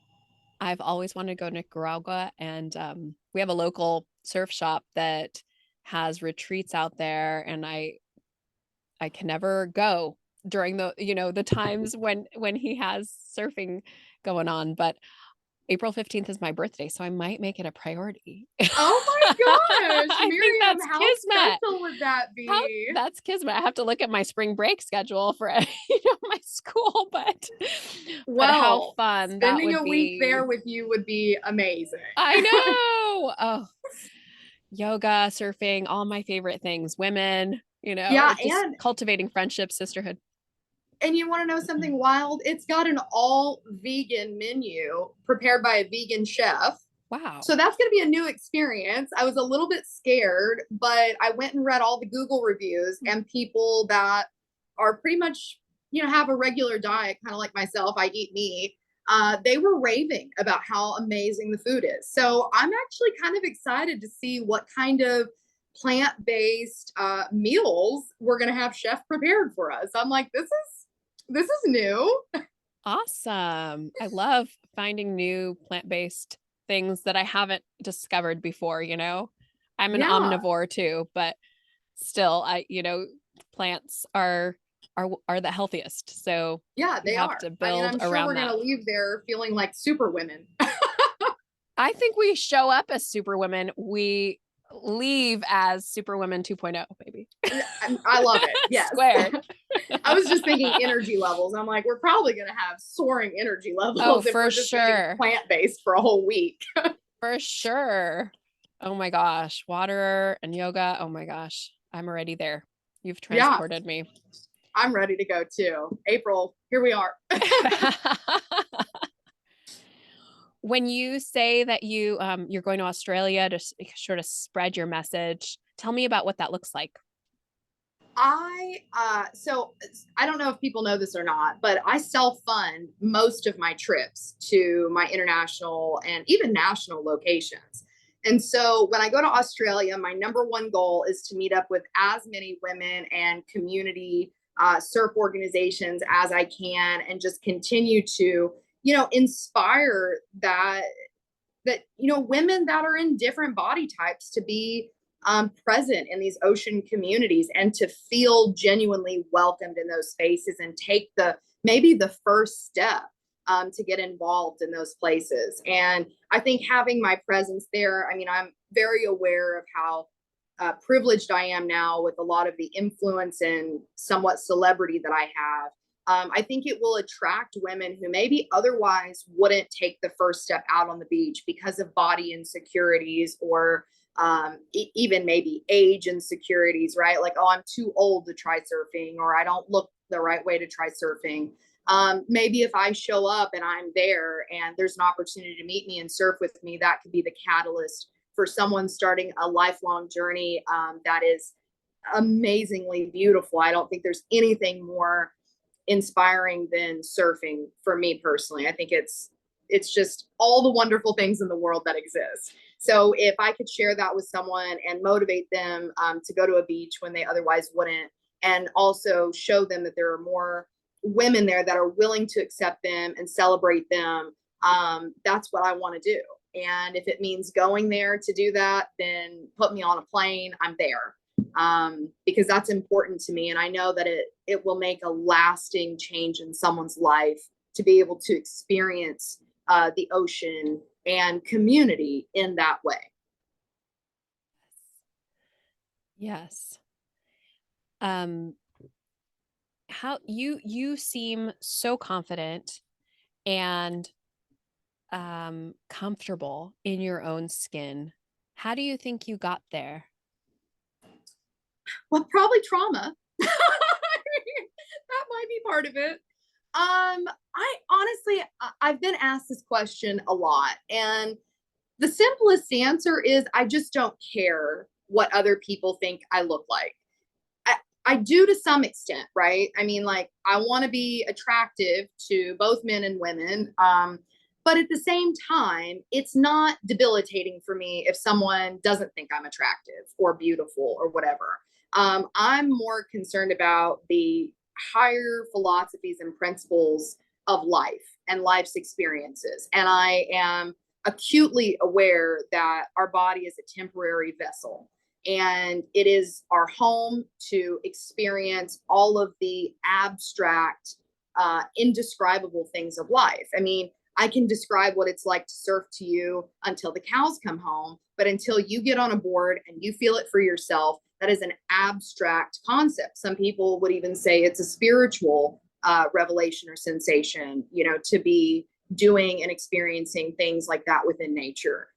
S1: I've always wanted to go to Nicaragua, and we have a local surf shop that has retreats out there, and I can never go during the times when he has surfing going on, but April 15th is my birthday, so I might make it a priority.
S2: Oh my gosh,
S1: I think
S2: Miriam,
S1: that's
S2: how
S1: kismet.
S2: special would that
S1: How
S2: be?
S1: that's kismet. I have to look at my spring break schedule for my school, but how
S2: Well,
S1: fun that
S2: spending
S1: would
S2: a week there
S1: be.
S2: with you would be amazing.
S1: I know. Oh, yoga, surfing, all my favorite things. Women,
S2: Yeah,
S1: it's just
S2: and
S1: cultivating friendship, sisterhood.
S2: you want to know something wild? It's got an all vegan menu prepared by a vegan chef.
S1: Wow.
S2: So that's going to be a new experience. I was a little bit scared, but I went and read all the Google reviews, and people that are pretty much, have a regular diet, kind of like myself, I eat meat. They were raving about how amazing the food is. So I'm actually kind of excited to see what kind of plant-based meals we're going to have chef prepared for us. I'm like, this is new.
S1: Awesome. I love finding new plant-based things that I haven't discovered before, I'm an
S2: Yeah,
S1: omnivore too, but still plants are the healthiest. So
S2: yeah,
S1: you
S2: they
S1: have
S2: are.
S1: to
S2: I mean,
S1: build
S2: I'm sure
S1: around
S2: we're going
S1: that.
S2: to leave there feeling like super women.
S1: I think we show up as superwomen. We leave as superwomen 2.0, maybe.
S2: I love it. Yes.
S1: Squared.
S2: I was just thinking energy levels. I'm like, we're probably going to have soaring energy
S1: Oh,
S2: levels if
S1: for
S2: we're just eating
S1: sure.
S2: plant based for a whole week.
S1: For sure. Oh my gosh. Water and yoga. Oh my gosh. I'm already there. You've
S2: Yeah,
S1: transported me.
S2: I'm ready to go too. April, here we are.
S1: When you say that you're going to Australia to sort of spread your message, tell me about what that looks like.
S2: So I don't know if people know this or not, but I self-fund most of my trips to my international and even national locations. And so when I go to Australia, my number one goal is to meet up with as many women and community surf organizations as I can, and just continue to, inspire that women that are in different body types to be present in these ocean communities and to feel genuinely welcomed in those spaces and take maybe the first step to get involved in those places. And I think having my presence there, I mean, I'm very aware of how privileged I am now with a lot of the influence and somewhat celebrity that I have. I think it will attract women who maybe otherwise wouldn't take the first step out on the beach because of body insecurities or even maybe age insecurities, right? Like, oh, I'm too old to try surfing, or I don't look the right way to try surfing. Maybe if I show up and I'm there and there's an opportunity to meet me and surf with me, that could be the catalyst for someone starting a lifelong journey that is amazingly beautiful. I don't think there's anything more inspiring than surfing for me personally. I think it's just all the wonderful things in the world that exist. So if I could share that with someone and motivate them to go to a beach when they otherwise wouldn't, and also show them that there are more women there that are willing to accept them and celebrate them, that's what I want to do. And if it means going there to do that, then put me on a plane. I'm there because that's important to me. And I know that it will make a lasting change in someone's life to be able to experience the ocean and community in that way.
S1: Yes. Um, how you seem so confident and comfortable in your own skin. How do you think you got there?
S2: Well, probably trauma. That might be part of it. I honestly, I've been asked this question a lot, and the simplest answer is I just don't care what other people think I look like. I, I do to some extent, right? I mean, like, I want to be attractive to both men and women. But at the same time, it's not debilitating for me if someone doesn't think I'm attractive or beautiful or whatever. I'm more concerned about the higher philosophies and principles of life and life's experiences. And I am acutely aware that our body is a temporary vessel and it is our home to experience all of the abstract, indescribable things of life. I mean, I can describe what it's like to surf to you until the cows come home, but until you get on a board and you feel it for yourself, that is an abstract concept. Some people would even say it's a spiritual revelation or sensation, you know, to be doing and experiencing things like that within nature.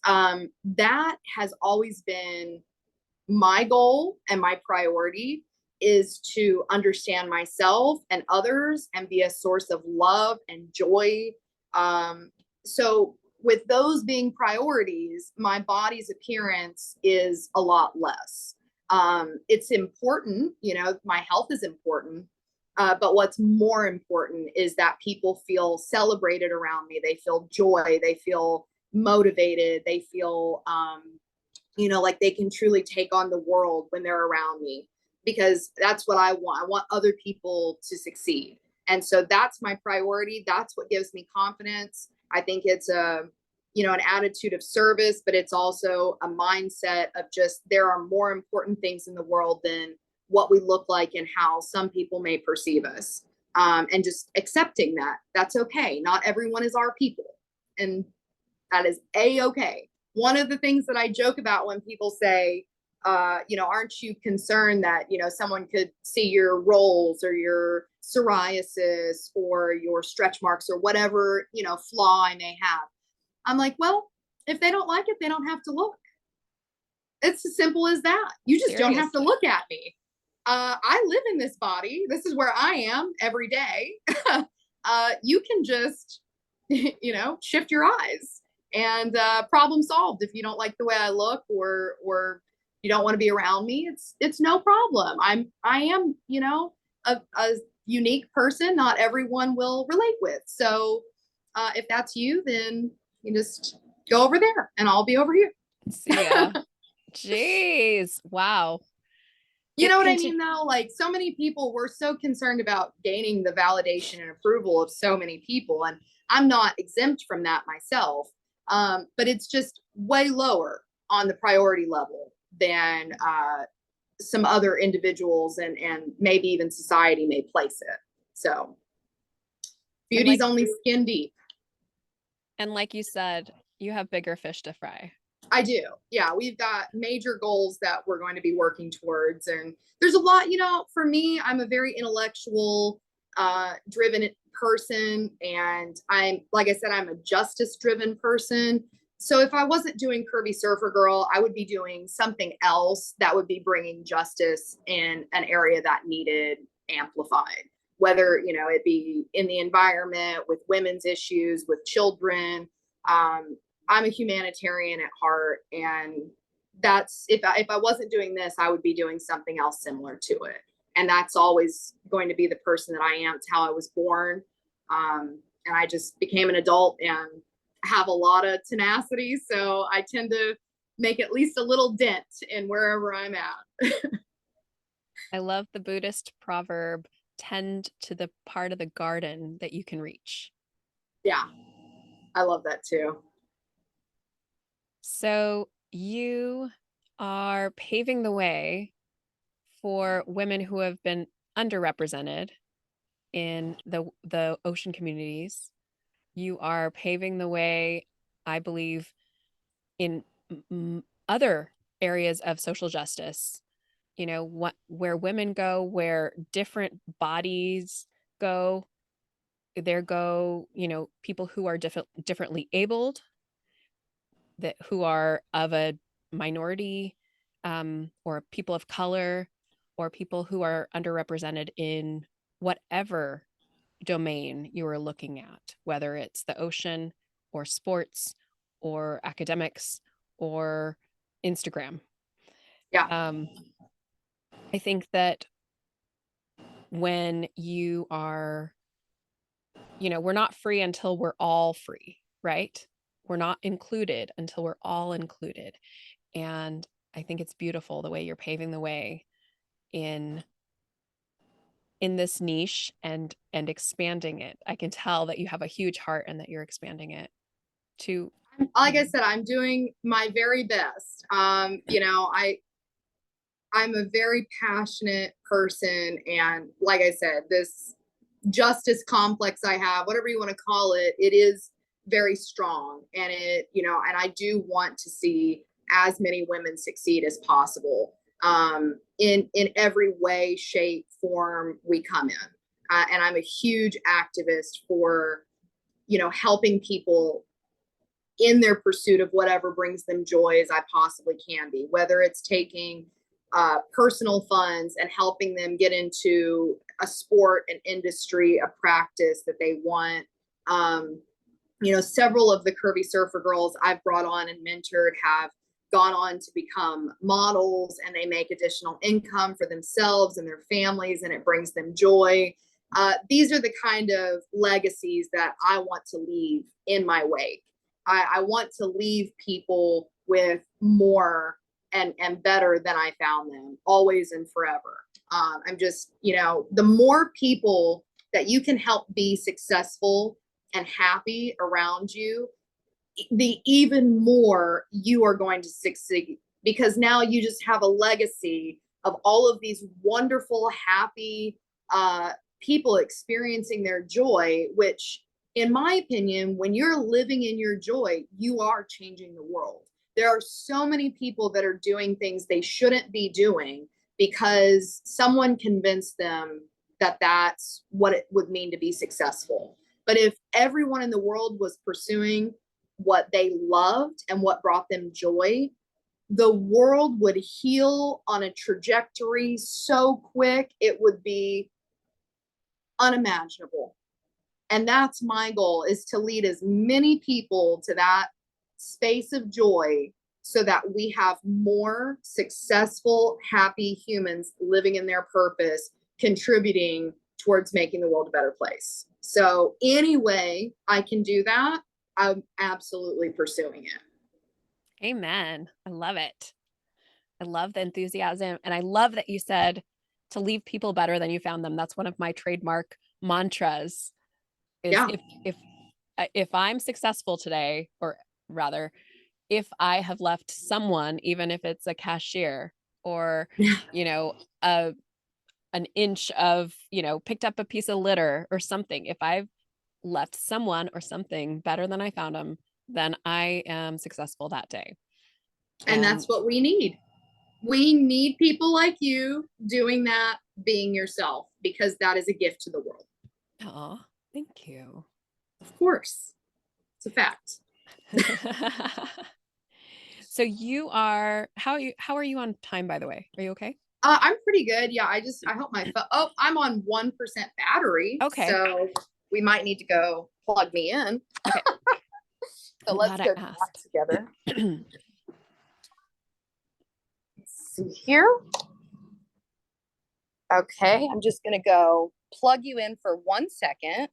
S2: That has always been my goal and my priority, is to understand myself and others and be a source of love and joy. So with those being priorities, my body's appearance is a lot less. It's important, you know, my health is important. But what's more important is that people feel celebrated around me. They feel joy. They feel motivated. They feel, you know, like they can truly take on the world when they're around me, because that's what I want. I want other people to succeed. And so that's my priority. That's what gives me confidence. I think it's a, you know, an attitude of service, but it's also a mindset of just there are more important things in the world than what we look like and how some people may perceive us. And just accepting that that's okay. Not everyone is our people. And that is a-okay. One of the things that I joke about when people say, you know, aren't you concerned that, you know, someone could see your rolls or your psoriasis or your stretch marks or whatever, you know, flaw I may have. I'm like, well, if they don't like it, they don't have to look. It's as simple as that. You just don't have to
S1: Seriously.
S2: look at me. I live in this body. This is where I am every day. You can just, you know, shift your eyes and problem solved. If you don't like the way I look, or you don't want to be around me, it's no problem. I am, you know, a unique person. Not everyone will relate with. So if that's you, then you just go over there, and I'll be over here.
S1: See ya. Jeez. Wow.
S2: You know
S1: It
S2: what I
S1: conti-
S2: mean, though? Like, so many people were so concerned about gaining the validation and approval of so many people. And I'm not exempt from that myself. But it's just way lower on the priority level than some other individuals and maybe even society may place it. So
S1: and
S2: beauty's
S1: like
S2: only skin deep.
S1: and like you said, you have bigger fish to fry.
S2: I do. Yeah, we've got major goals that we're going to be working towards. And there's a lot, you know, for me, I'm a very intellectual, driven person. And I'm, like I said, I'm a justice driven person. So if I wasn't doing Curvy Surfer Girl, I would be doing something else that would be bringing justice in an area that needed amplified. Whether, you know, it be in the environment, with women's issues, with children, um, I'm a humanitarian at heart, and that's if I wasn't doing this, I would be doing something else similar to it. And that's always going to be the person that I am. It's how I was born. And I just became an adult and have a lot of tenacity, so I tend to make at least a little dent in wherever I'm at.
S1: I love the Buddhist proverb, tend to the part of the garden that you can reach.
S2: Yeah, I love that too.
S1: So you are paving the way for women who have been underrepresented in the ocean communities. You are paving the way, I believe, in other areas of social justice. You know, what where women go, where different bodies go, there go, people who are differently abled, that who are of a minority, or people of color, or people who are underrepresented in whatever domain you are looking at, whether it's the ocean or sports or academics or Instagram.
S2: Yeah.
S1: I think that when you are, we're not free until we're all free, right? We're not included until we're all included. And I think it's beautiful the way you're paving the way in this niche and expanding it. I can tell that you have a huge heart and that you're expanding it to,
S2: Like I said, I'm doing my very best. I'm a very passionate person, and like I said, this justice complex I have, whatever you want to call it, it is very strong, and and I do want to see as many women succeed as possible, in every way, shape, form we come in. And I'm a huge activist for helping people in their pursuit of whatever brings them joy as I possibly can be, whether it's taking personal funds and helping them get into a sport, an industry, a practice that they want. Several of the Curvy Surfer girls I've brought on and mentored have gone on to become models, and they make additional income for themselves and their families, and it brings them joy. These are the kind of legacies that I want to leave in my wake. I want to leave people with more and better than I found them, always and forever. I'm just, the more people that you can help be successful and happy around you, the even more you are going to succeed, because now you just have a legacy of all of these wonderful, happy people experiencing their joy, which, in my opinion, when you're living in your joy, you are changing the world. There are so many people that are doing things they shouldn't be doing because someone convinced them that that's what it would mean to be successful. But if everyone in the world was pursuing what they loved and what brought them joy, the world would heal on a trajectory so quick, it would be unimaginable. And that's my goal, is to lead as many people to that space of joy so that we have more successful, happy humans living in their purpose, contributing towards making the world a better place. So any way I can do that, I'm absolutely pursuing it.
S1: amen. I love it. I love the enthusiasm. And I love that you said to leave people better than you found them. That's one of my trademark mantras, is
S2: Yeah.
S1: if I'm successful today, or rather, if I have left someone, even if it's a cashier or, you know, a an inch of, picked up a piece of litter or something, if I've left someone or something better than I found them, then I am successful that day.
S2: And
S1: And
S2: that's what we need. We need people like you doing that, being yourself, because that is a gift to the world.
S1: oh, thank you.
S2: Of course. It's a fact.
S1: So you are, how are you on time, by the way? Are you okay?
S2: I'm pretty good. Yeah, I hope my phone. Oh, I'm on 1% battery,
S1: Okay.
S2: so we might need to go plug me in.
S1: Okay.
S2: So
S1: I'm
S2: let's
S1: glad I
S2: go do that
S1: asked.
S2: together. Let's see here. Okay, I'm just gonna go plug you in for 1 second,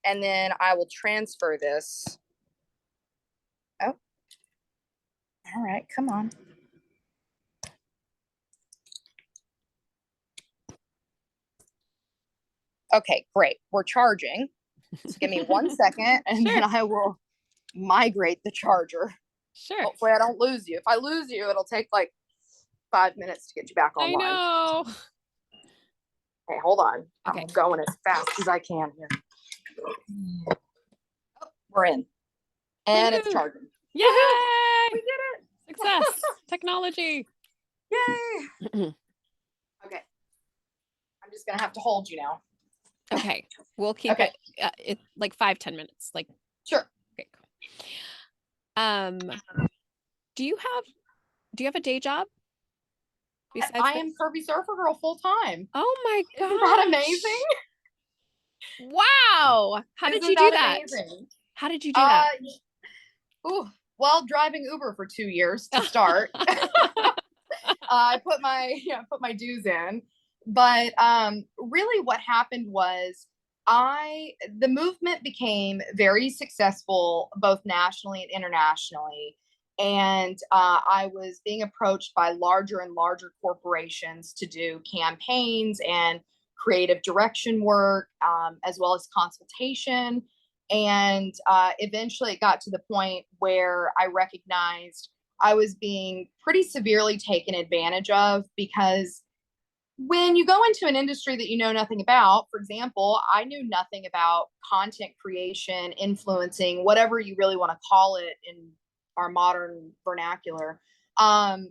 S2: and then I will transfer this. Oh, all right, come on. Okay, great. We're charging. So give me 1 second, and
S1: Sure.
S2: then I will migrate the charger.
S1: Sure.
S2: Hopefully I don't lose you. If I lose you, it'll take like 5 minutes to get you back
S1: I
S2: online.
S1: know.
S2: Hey, hold on.
S1: Okay.
S2: I'm going as fast as I can here. Oh, we're in. And it's charging.
S1: Yay!
S2: We did it.
S1: Success. Technology.
S2: Yay. Okay. I'm just going to have to hold you now.
S1: Okay. We'll keep
S2: Okay,
S1: it like 5-10 minutes. Like,
S2: sure.
S1: okay. Um, do you have a day job besides
S2: I
S1: this?
S2: am Curvy Surfer Girl full time.
S1: Oh my
S2: Isn't that amazing?
S1: gosh. Wow. How did you
S2: Isn't
S1: do
S2: that
S1: that?
S2: amazing?
S1: How did you do
S2: Uh,
S1: that?
S2: ooh, well, driving Uber for 2 years to start. I put my put my dues in, but really what happened was I the movement became very successful both nationally and internationally, and I was being approached by larger and larger corporations to do campaigns and creative direction work, as well as consultation. And eventually, it got to the point where I recognized I was being pretty severely taken advantage of because when you go into an industry that you know nothing about, for example, I knew nothing about content creation, influencing, whatever you really want to call it in our modern vernacular. I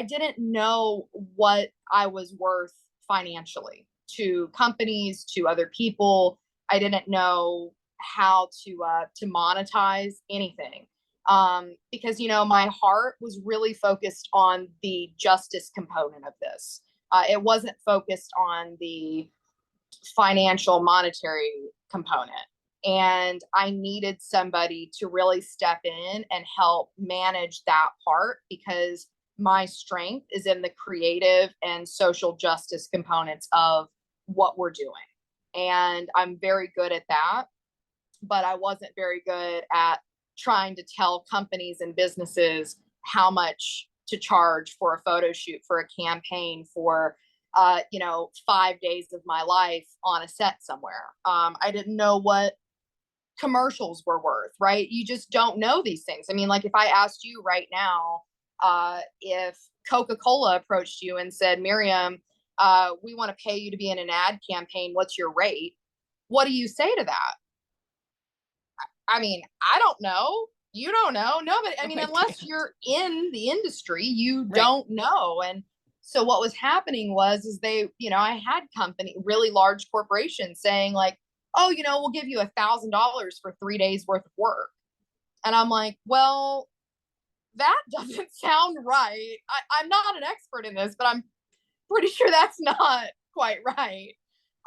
S2: didn't know what I was worth financially to companies, to other people. I didn't know how to monetize anything, because my heart was really focused on the justice component of this. It wasn't focused on the financial monetary component. And I needed somebody to really step in and help manage that part because my strength is in the creative and social justice components of what we're doing. And I'm very good at that, but I wasn't very good at trying to tell companies and businesses how much to charge for a photo shoot, for a campaign, for 5 days of my life on a set somewhere. I didn't know what commercials were worth, right? You just don't know these things. I mean, like if I asked you right now, if Coca-Cola approached you and said, Miriam, we want to pay you to be in an ad campaign, what's your rate? What do you say to that? I mean, I don't know. You don't know. Nobody, I
S1: No
S2: mean,
S1: idea.
S2: unless you're in the industry, you
S1: Right.
S2: don't know. And so what was happening is I had really large corporations saying like, oh, we'll give you $1,000 for 3 days worth of work. And I'm like, well, that doesn't sound right. I'm not an expert in this, but I'm pretty sure that's not quite right.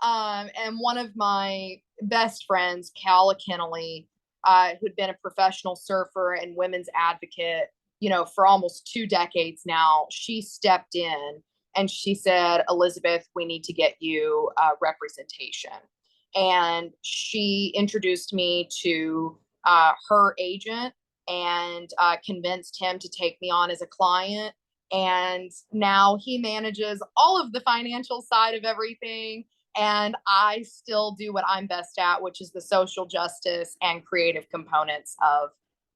S2: And one of my best friends, Cal Kennelly, who'd been a professional surfer and women's advocate, for almost 2 decades now, she stepped in and she said, Elizabeth, we need to get you representation. And she introduced me to her agent and convinced him to take me on as a client. And now he manages all of the financial side of everything. And I still do what I'm best at, which is the social justice and creative components of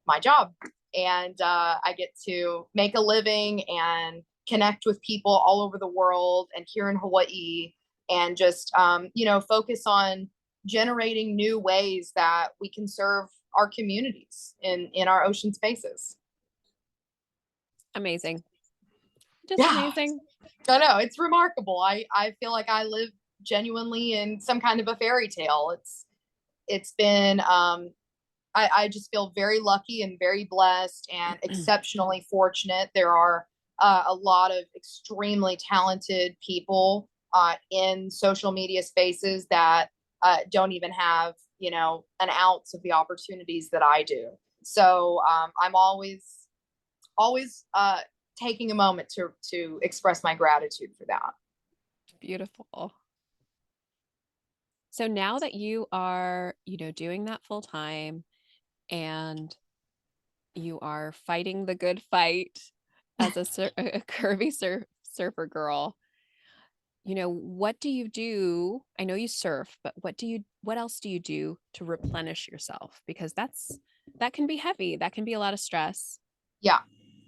S2: my job. And I get to make a living and connect with people all over the world and here in Hawaii, and just focus on generating new ways that we can serve our communities in our ocean spaces.
S1: Amazing. Just
S2: Yeah,
S1: amazing.
S2: I know it's remarkable. I feel like I live genuinely in some kind of a fairy tale. It's been I just feel very lucky and very blessed and exceptionally fortunate. There are a lot of extremely talented people in social media spaces that don't even have an ounce of the opportunities that I do. So I'm always taking a moment to express my gratitude for that.
S1: Beautiful. So now that you are, doing that full time and you are fighting the good fight as a curvy surfer girl, what do you do? I know you surf, but what else do you do to replenish yourself? Because that can be heavy. That can be a lot of stress.
S2: Yeah.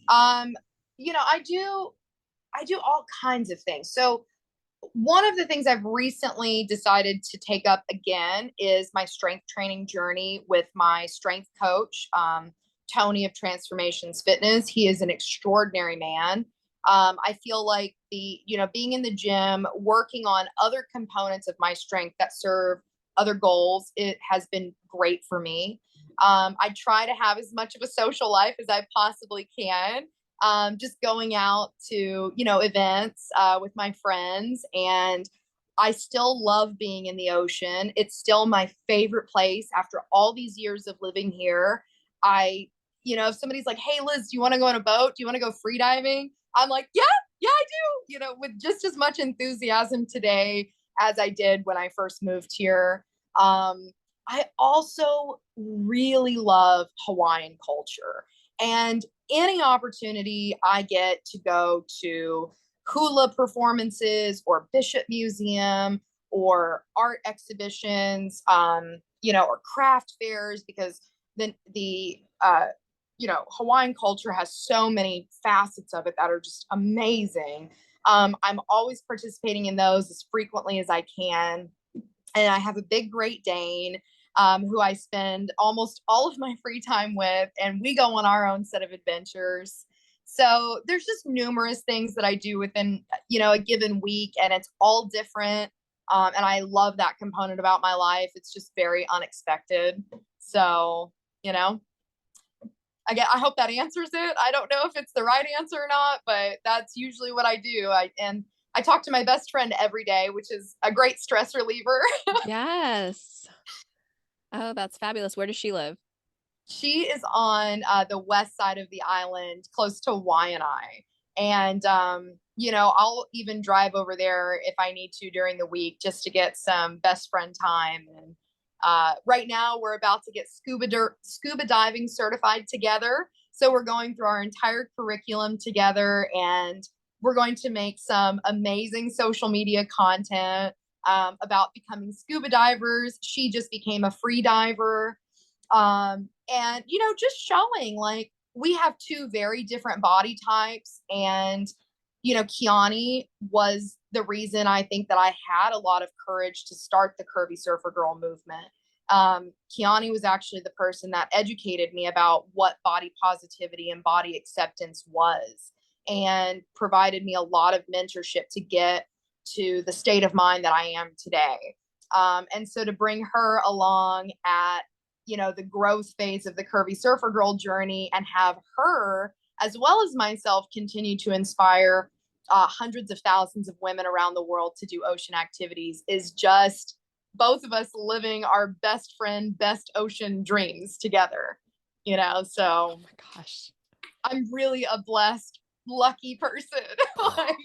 S2: Um, I do all kinds of things. So one of the things I've recently decided to take up again is my strength training journey with my strength coach, Tony of Transformations Fitness. He is an extraordinary man. I feel like being in the gym, working on other components of my strength that serve other goals, it has been great for me. I try to have as much of a social life as I possibly can. Just going out to, events with my friends. And I still love being in the ocean. It's still my favorite place after all these years of living here. If somebody's like, hey, Liz, do you want to go on a boat? Do you want to go free diving? I'm like, yeah, yeah, I do, with just as much enthusiasm today as I did when I first moved here. I also really love Hawaiian culture. And any opportunity I get to go to hula performances or Bishop Museum or art exhibitions, or craft fairs, because Hawaiian culture has so many facets of it that are just amazing. I'm always participating in those as frequently as I can. And I have a big Great Dane who I spend almost all of my free time with, and we go on our own set of adventures. So there's just numerous things that I do within, a given week, and it's all different. And I love that component about my life. It's just very unexpected. So, I hope that answers it. I don't know if it's the right answer or not, but that's usually what I do. I talk to my best friend every day, which is a great stress reliever.
S1: Yes. Oh, that's fabulous. Where does she live?
S2: She is on the west side of the island, close to Hawaiian. And I'll even drive over there if I need to during the week just to get some best friend time. And right now, we're about to get scuba diving certified together. So we're going through our entire curriculum together, and we're going to make some amazing social media content about becoming scuba divers. She just became a free diver. And just showing like we have two very different body types. And Kiani was the reason I think that I had a lot of courage to start the Curvy Surfer Girl movement. Kiani was actually the person that educated me about what body positivity and body acceptance was, and provided me a lot of mentorship to get to the state of mind that I am today. And so to bring her along at the growth phase of the Curvy Surfer Girl journey, and have her as well as myself continue to inspire hundreds of thousands of women around the world to do ocean activities, is just both of us living our best friend, best ocean dreams together. So
S1: Oh my gosh.
S2: I'm really a blessed, lucky person. Like,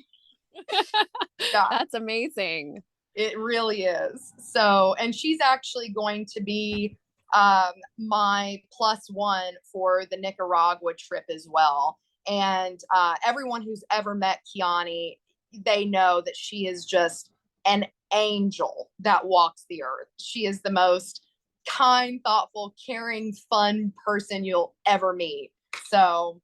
S2: yeah,
S1: That's amazing.
S2: it really is. So, and she's actually going to be my plus one for the Nicaragua trip as well. And everyone who's ever met Kiani, they know that she is just an angel that walks the earth. She is the most kind, thoughtful, caring, fun person you'll ever meet. So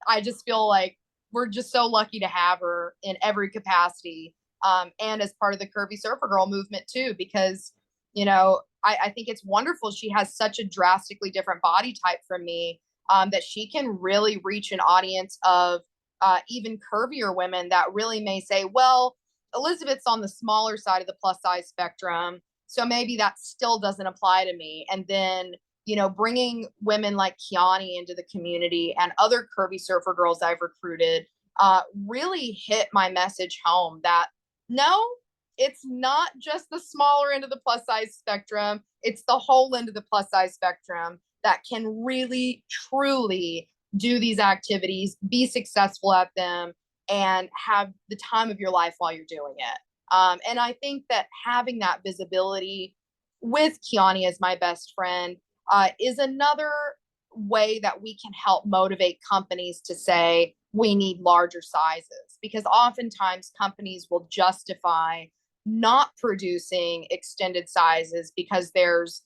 S2: I just feel like we're just so lucky to have her in every capacity. And as part of the Curvy Surfer Girl movement too, because, I think it's wonderful. She has such a drastically different body type from me, that she can really reach an audience of even curvier women that really may say, well, Elizabeth's on the smaller side of the plus size spectrum, so maybe that still doesn't apply to me. And then, bringing women like Kiani into the community and other Curvy Surfer girls I've recruited really hit my message home that no, it's not just the smaller end of the plus size spectrum. It's the whole end of the plus size spectrum that can really, truly do these activities, be successful at them, and have the time of your life while you're doing it. And I think that having that visibility with Kiani as my best friend is another way that we can help motivate companies to say we need larger sizes, because oftentimes companies will justify not producing extended sizes because there's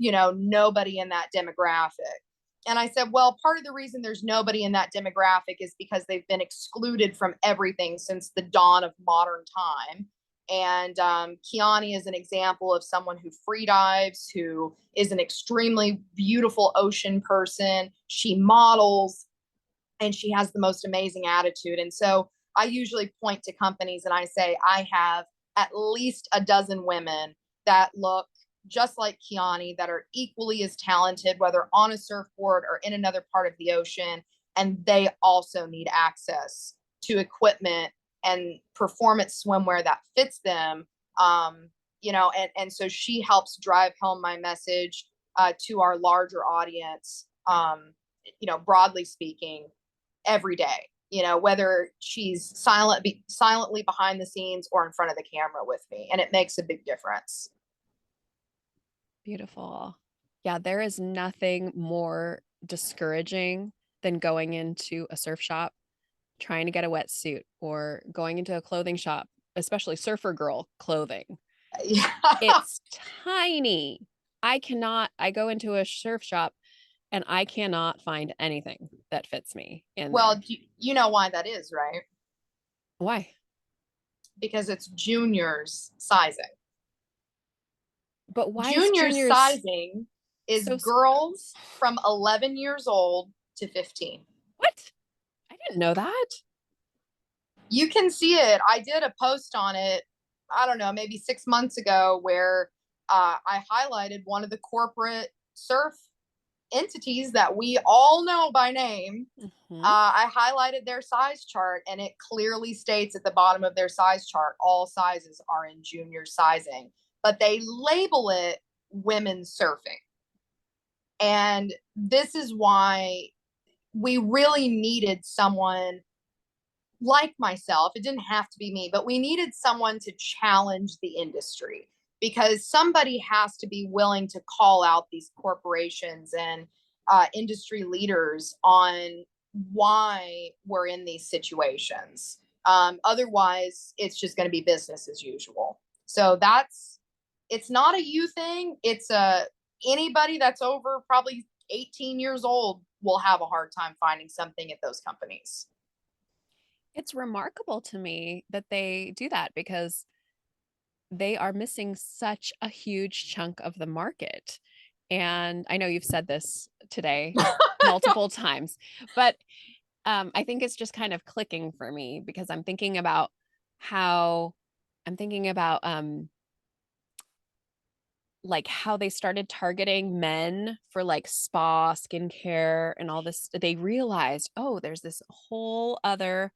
S2: nobody in that demographic. And I said, well, part of the reason there's nobody in that demographic is because they've been excluded from everything since the dawn of modern time. And Kiani is an example of someone who free dives, who is an extremely beautiful ocean person. She models, and she has the most amazing attitude. And so I usually point to companies and I say, I have at least a dozen women that look just like Kiani, that are equally as talented, whether on a surfboard or in another part of the ocean. And they also need access to equipment and performance swimwear that fits them. And so she helps drive home my message to our larger audience, broadly speaking, every day, whether she's silently behind the scenes or in front of the camera with me. And it makes a big difference.
S1: Beautiful. Yeah, there is nothing more discouraging than going into a surf shop, trying to get a wetsuit, or going into a clothing shop, especially surfer girl clothing.
S2: Yeah.
S1: It's tiny. I go into a surf shop and I cannot find anything that fits me in
S2: Well,
S1: there.
S2: you know why that is, right?
S1: Why?
S2: Because it's juniors sizing.
S1: But why is
S2: Junior
S1: juniors
S2: sizing is
S1: so
S2: girls from 11 years old to 15.
S1: what? I didn't know that.
S2: You can see it. I did a post on it, I don't know, maybe 6 months ago, where I highlighted one of the corporate surf entities that we all know by name.
S1: Mm-hmm.
S2: I highlighted their size chart, and it clearly states at the bottom of their size chart, all sizes are in junior sizing, but they label it women's surfing. And this is why we really needed someone like myself. It didn't have to be me, but we needed someone to challenge the industry, because somebody has to be willing to call out these corporations and industry leaders on why we're in these situations. Otherwise, it's just going to be business as usual. So it's not a you thing. It's anybody that's over probably 18 years old will have a hard time finding something at those companies.
S1: It's remarkable to me that they do that because they are missing such a huge chunk of the market. And I know you've said this today multiple times, but I think it's just kind of clicking for me because how I'm thinking about like how they started targeting men for like spa, skincare, and all this. They realized, oh, there's this whole other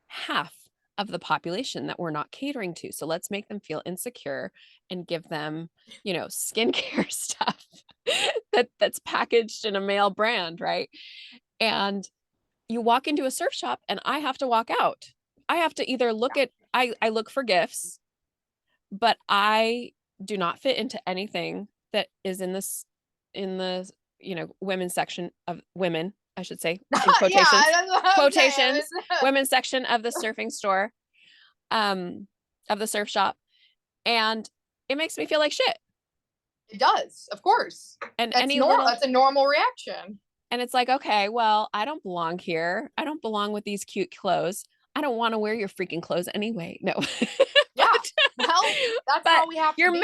S1: half of the population that we're not catering to. So let's make them feel insecure and give them, skincare stuff that's packaged in a male brand, right? And you walk into a surf shop and I have to walk out. I have to either I look for gifts, but I do not fit into anything that is in the, women's section of women, I should say, in
S2: Yeah,
S1: quotations,
S2: okay.
S1: quotations, women's section of the surfing store, of the surf shop. And it makes me feel like shit.
S2: It does, of course.
S1: And
S2: That's
S1: any
S2: normal.
S1: little
S2: That's a normal reaction.
S1: And it's like, okay, well, I don't belong here. I don't belong with these cute clothes. I don't want to wear your freaking clothes anyway. No.
S2: Yeah.
S1: but
S2: Well, that's
S1: but
S2: how we have to
S1: you're
S2: be.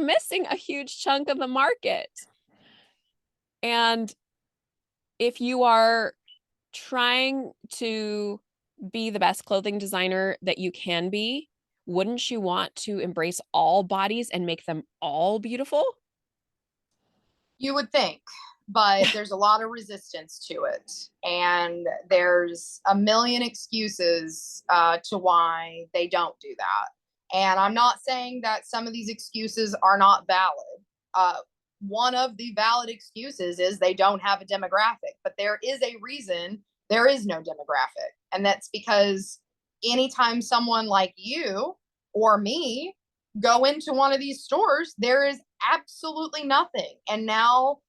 S1: missing a huge chunk of the market. And if you are trying to be the best clothing designer that you can be, wouldn't you want to embrace all bodies and make them all beautiful?
S2: You would think, but there's a lot of resistance to it. And there's a million excuses to why they don't do that. And I'm not saying that some of these excuses are not valid. One of the valid excuses is they don't have a demographic, but there is a reason there is no demographic. And that's because anytime someone like you or me go into one of these stores, there is absolutely nothing. And now,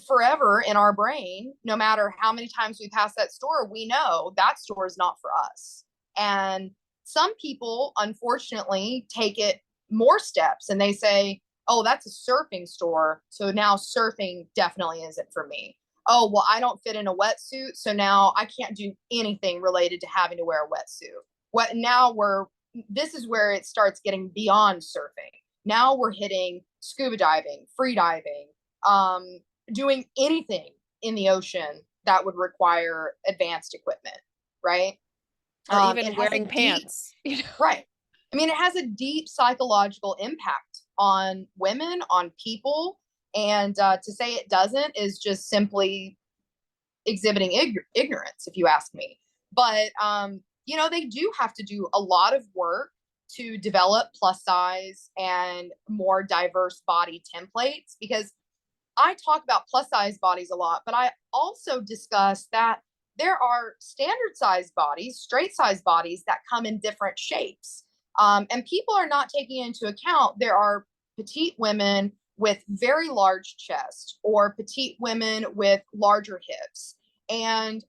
S2: forever in our brain, no matter how many times we pass that store, we know that store is not for us. And some people, unfortunately, take it more steps and they say, oh, that's a surfing store. So now surfing definitely isn't for me. Oh, well, I don't fit in a wetsuit. So now I can't do anything related to having to wear a wetsuit. This is where it starts getting beyond surfing. Now we're hitting scuba diving, free diving, doing anything in the ocean that would require advanced equipment, right?
S1: Or
S2: It
S1: even
S2: has a
S1: wearing
S2: deep,
S1: pants, you know.
S2: right. I mean, it has a deep psychological impact on women, on people. And to say it doesn't is just simply exhibiting ignorance, if you ask me. But, they do have to do a lot of work to develop plus size and more diverse body templates, because I talk about plus size bodies a lot, but I also discuss that there are standard size bodies, straight size bodies that come in different shapes. And people are not taking into account there are petite women with very large chests or petite women with larger hips. And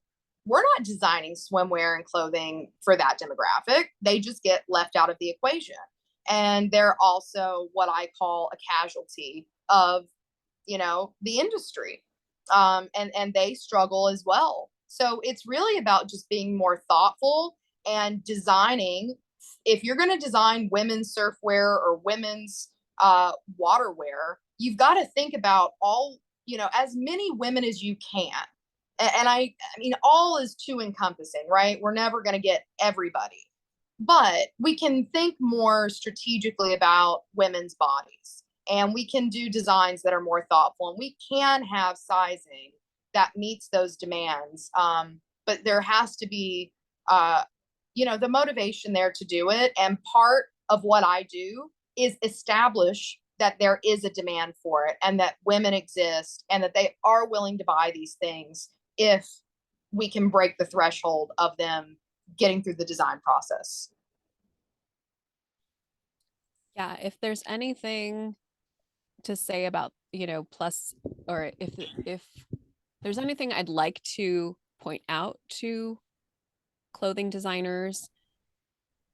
S2: we're not designing swimwear and clothing for that demographic. They just get left out of the equation. And they're also what I call a casualty of the industry, and they struggle as well. So it's really about just being more thoughtful and designing. If you're going to design women's surfwear or women's waterwear, you've got to think about all, as many women as you can. And I mean, all is too encompassing, right? We're never going to get everybody, but we can think more strategically about women's bodies, and we can do designs that are more thoughtful, and we can have sizing that meets those demands. But there has to be, the motivation there to do it. And part of what I do is establish that there is a demand for it and that women exist and that they are willing to buy these things if we can break the threshold of them getting through the design process.
S1: Yeah, if there's anything to say about, plus, or if there's anything I'd like to point out to clothing designers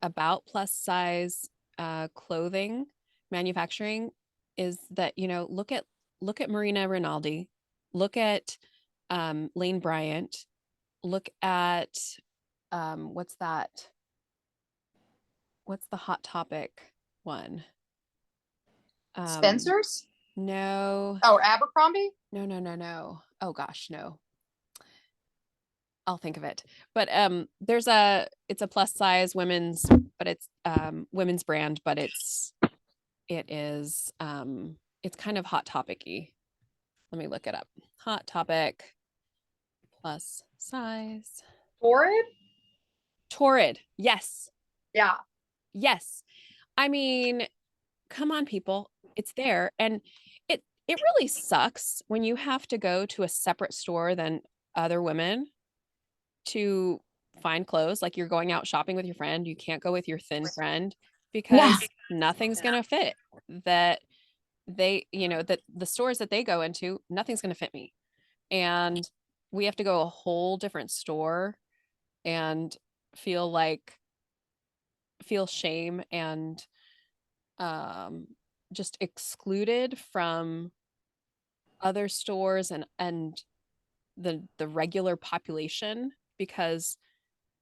S1: about plus size clothing manufacturing, is that, look at Marina Rinaldi, look at Lane Bryant, look at what's that? What's the Hot Topic one? Um,
S2: Spencer's?
S1: no,
S2: Oh, Abercrombie?
S1: no, no, no, no. Oh gosh, no. I'll think of it. But it's a plus size women's, but it's women's brand, but it's kind of hot topicy. Let me look it up. Hot Topic plus size.
S2: Torrid?
S1: Torrid. Yes.
S2: Yeah.
S1: Yes. I mean, come on, people. It's there. And it really sucks when you have to go to a separate store than other women to find clothes. Like you're going out shopping with your friend, you can't go with your thin friend
S2: Yeah.
S1: because nothing's going to fit. That that the stores that they go into, nothing's going to fit me. And we have to go a whole different store and feel like feel shame and um just excluded from other stores and the regular population because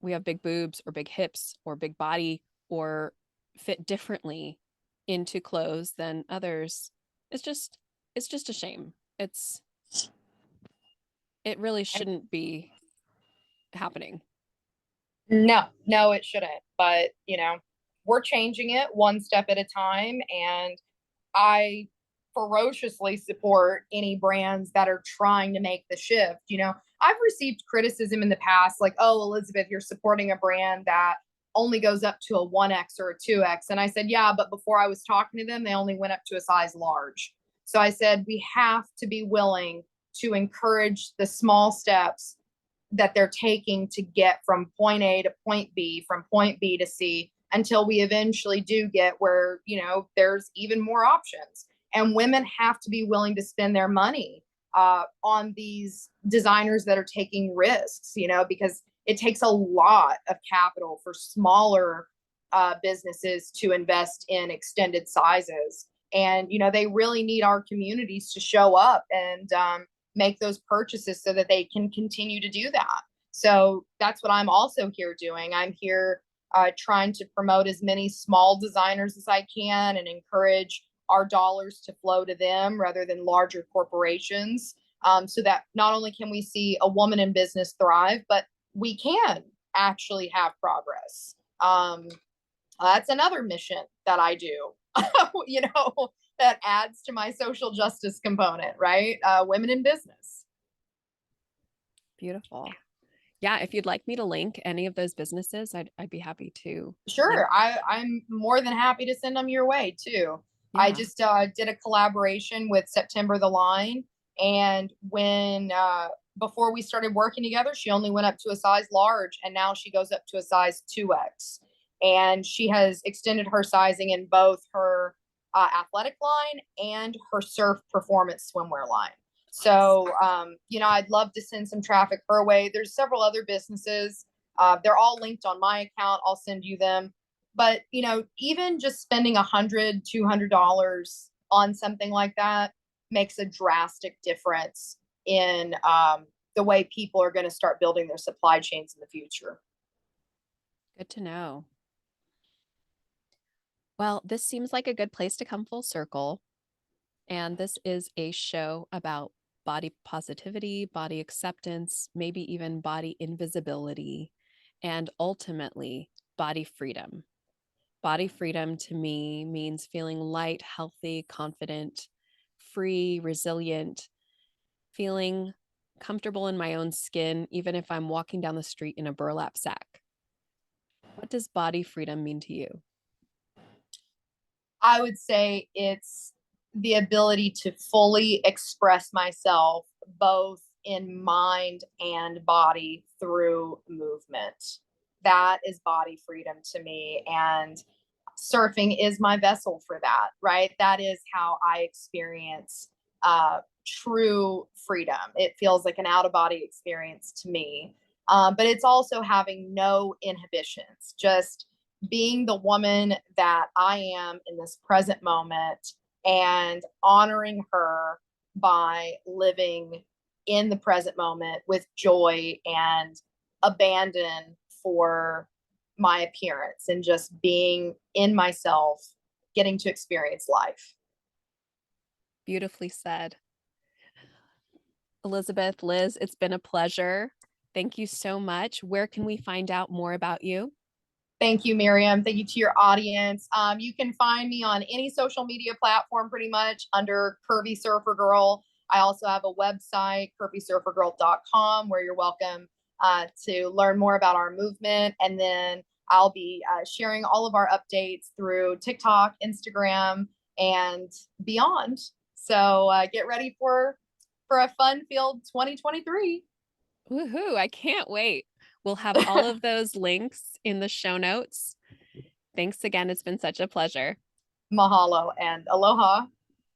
S1: we have big boobs or big hips or big body or fit differently into clothes than others. It's just a shame. It really shouldn't be happening.
S2: No, no, it shouldn't. But, we're changing it one step at a time. And I ferociously support any brands that are trying to make the shift. I've received criticism in the past, like, oh, Elizabeth, you're supporting a brand that only goes up to a 1X or a 2X. And I said, yeah, but before I was talking to them, they only went up to a size large. So I said, we have to be willing to encourage the small steps that they're taking to get from point A to point B, from point B to C, until we eventually do get where, there's even more options. And women have to be willing to spend their money on these designers that are taking risks, because it takes a lot of capital for smaller businesses to invest in extended sizes. And, they really need our communities to show up and make those purchases so that they can continue to do that. So that's what I'm also here doing. I'm here trying to promote as many small designers as I can and encourage our dollars to flow to them rather than larger corporations. so that not only can we see a woman in business thrive, but we can actually have progress. That's another mission that I do, you know, that adds to my social justice component, right? Women in business.
S1: Beautiful. Yeah, if you'd like me to link any of those businesses, I'd be happy to link.
S2: Sure, I'm more than happy to send them your way too. I
S1: Yeah.
S2: just did a collaboration with September the Line, and when before we started working together, she only went up to a size large, and now she goes up to a size 2X, and she has extended her sizing in both her athletic line and her surf performance swimwear line. So, you know, I'd love to send some traffic her way. There's several other businesses, they're all linked on my account. I'll send you them. But, you know, even just spending $100, $200 on something like that makes a drastic difference in the way people are going to start building their supply chains in the future.
S1: Good to know. Well, this seems like a good place to come full circle. And this is a show about body positivity, body acceptance, maybe even body invisibility, and ultimately body freedom. Body freedom to me means feeling light, healthy, confident, free, resilient, feeling comfortable in my own skin, even if I'm walking down the street in a burlap sack. What does body freedom mean to you?
S2: I would say it's the ability to fully express myself both in mind and body through movement. That is body freedom to me. And surfing is my vessel for that, right? That is how I experience true freedom. It feels like an out of body experience to me. But it's also having no inhibitions, just being the woman that I am in this present moment and honoring her by living in the present moment with joy and abandon for my appearance and just being in myself, getting to experience life.
S1: Beautifully said. Elizabeth, Liz, it's been a pleasure. Thank you so much. Where can we find out more about you?
S2: Thank you, Miriam. Thank you to your audience. You can find me on any social media platform pretty much under Curvy Surfer Girl. I also have a website, curvysurfergirl.com, where you're welcome to learn more about our movement. And then I'll be sharing all of our updates through TikTok, Instagram, and beyond. So get ready for a fun-filled 2023.
S1: Woohoo, I can't wait. We'll have all of those links in the show notes. Thanks again. It's been such a pleasure.
S2: Mahalo and aloha.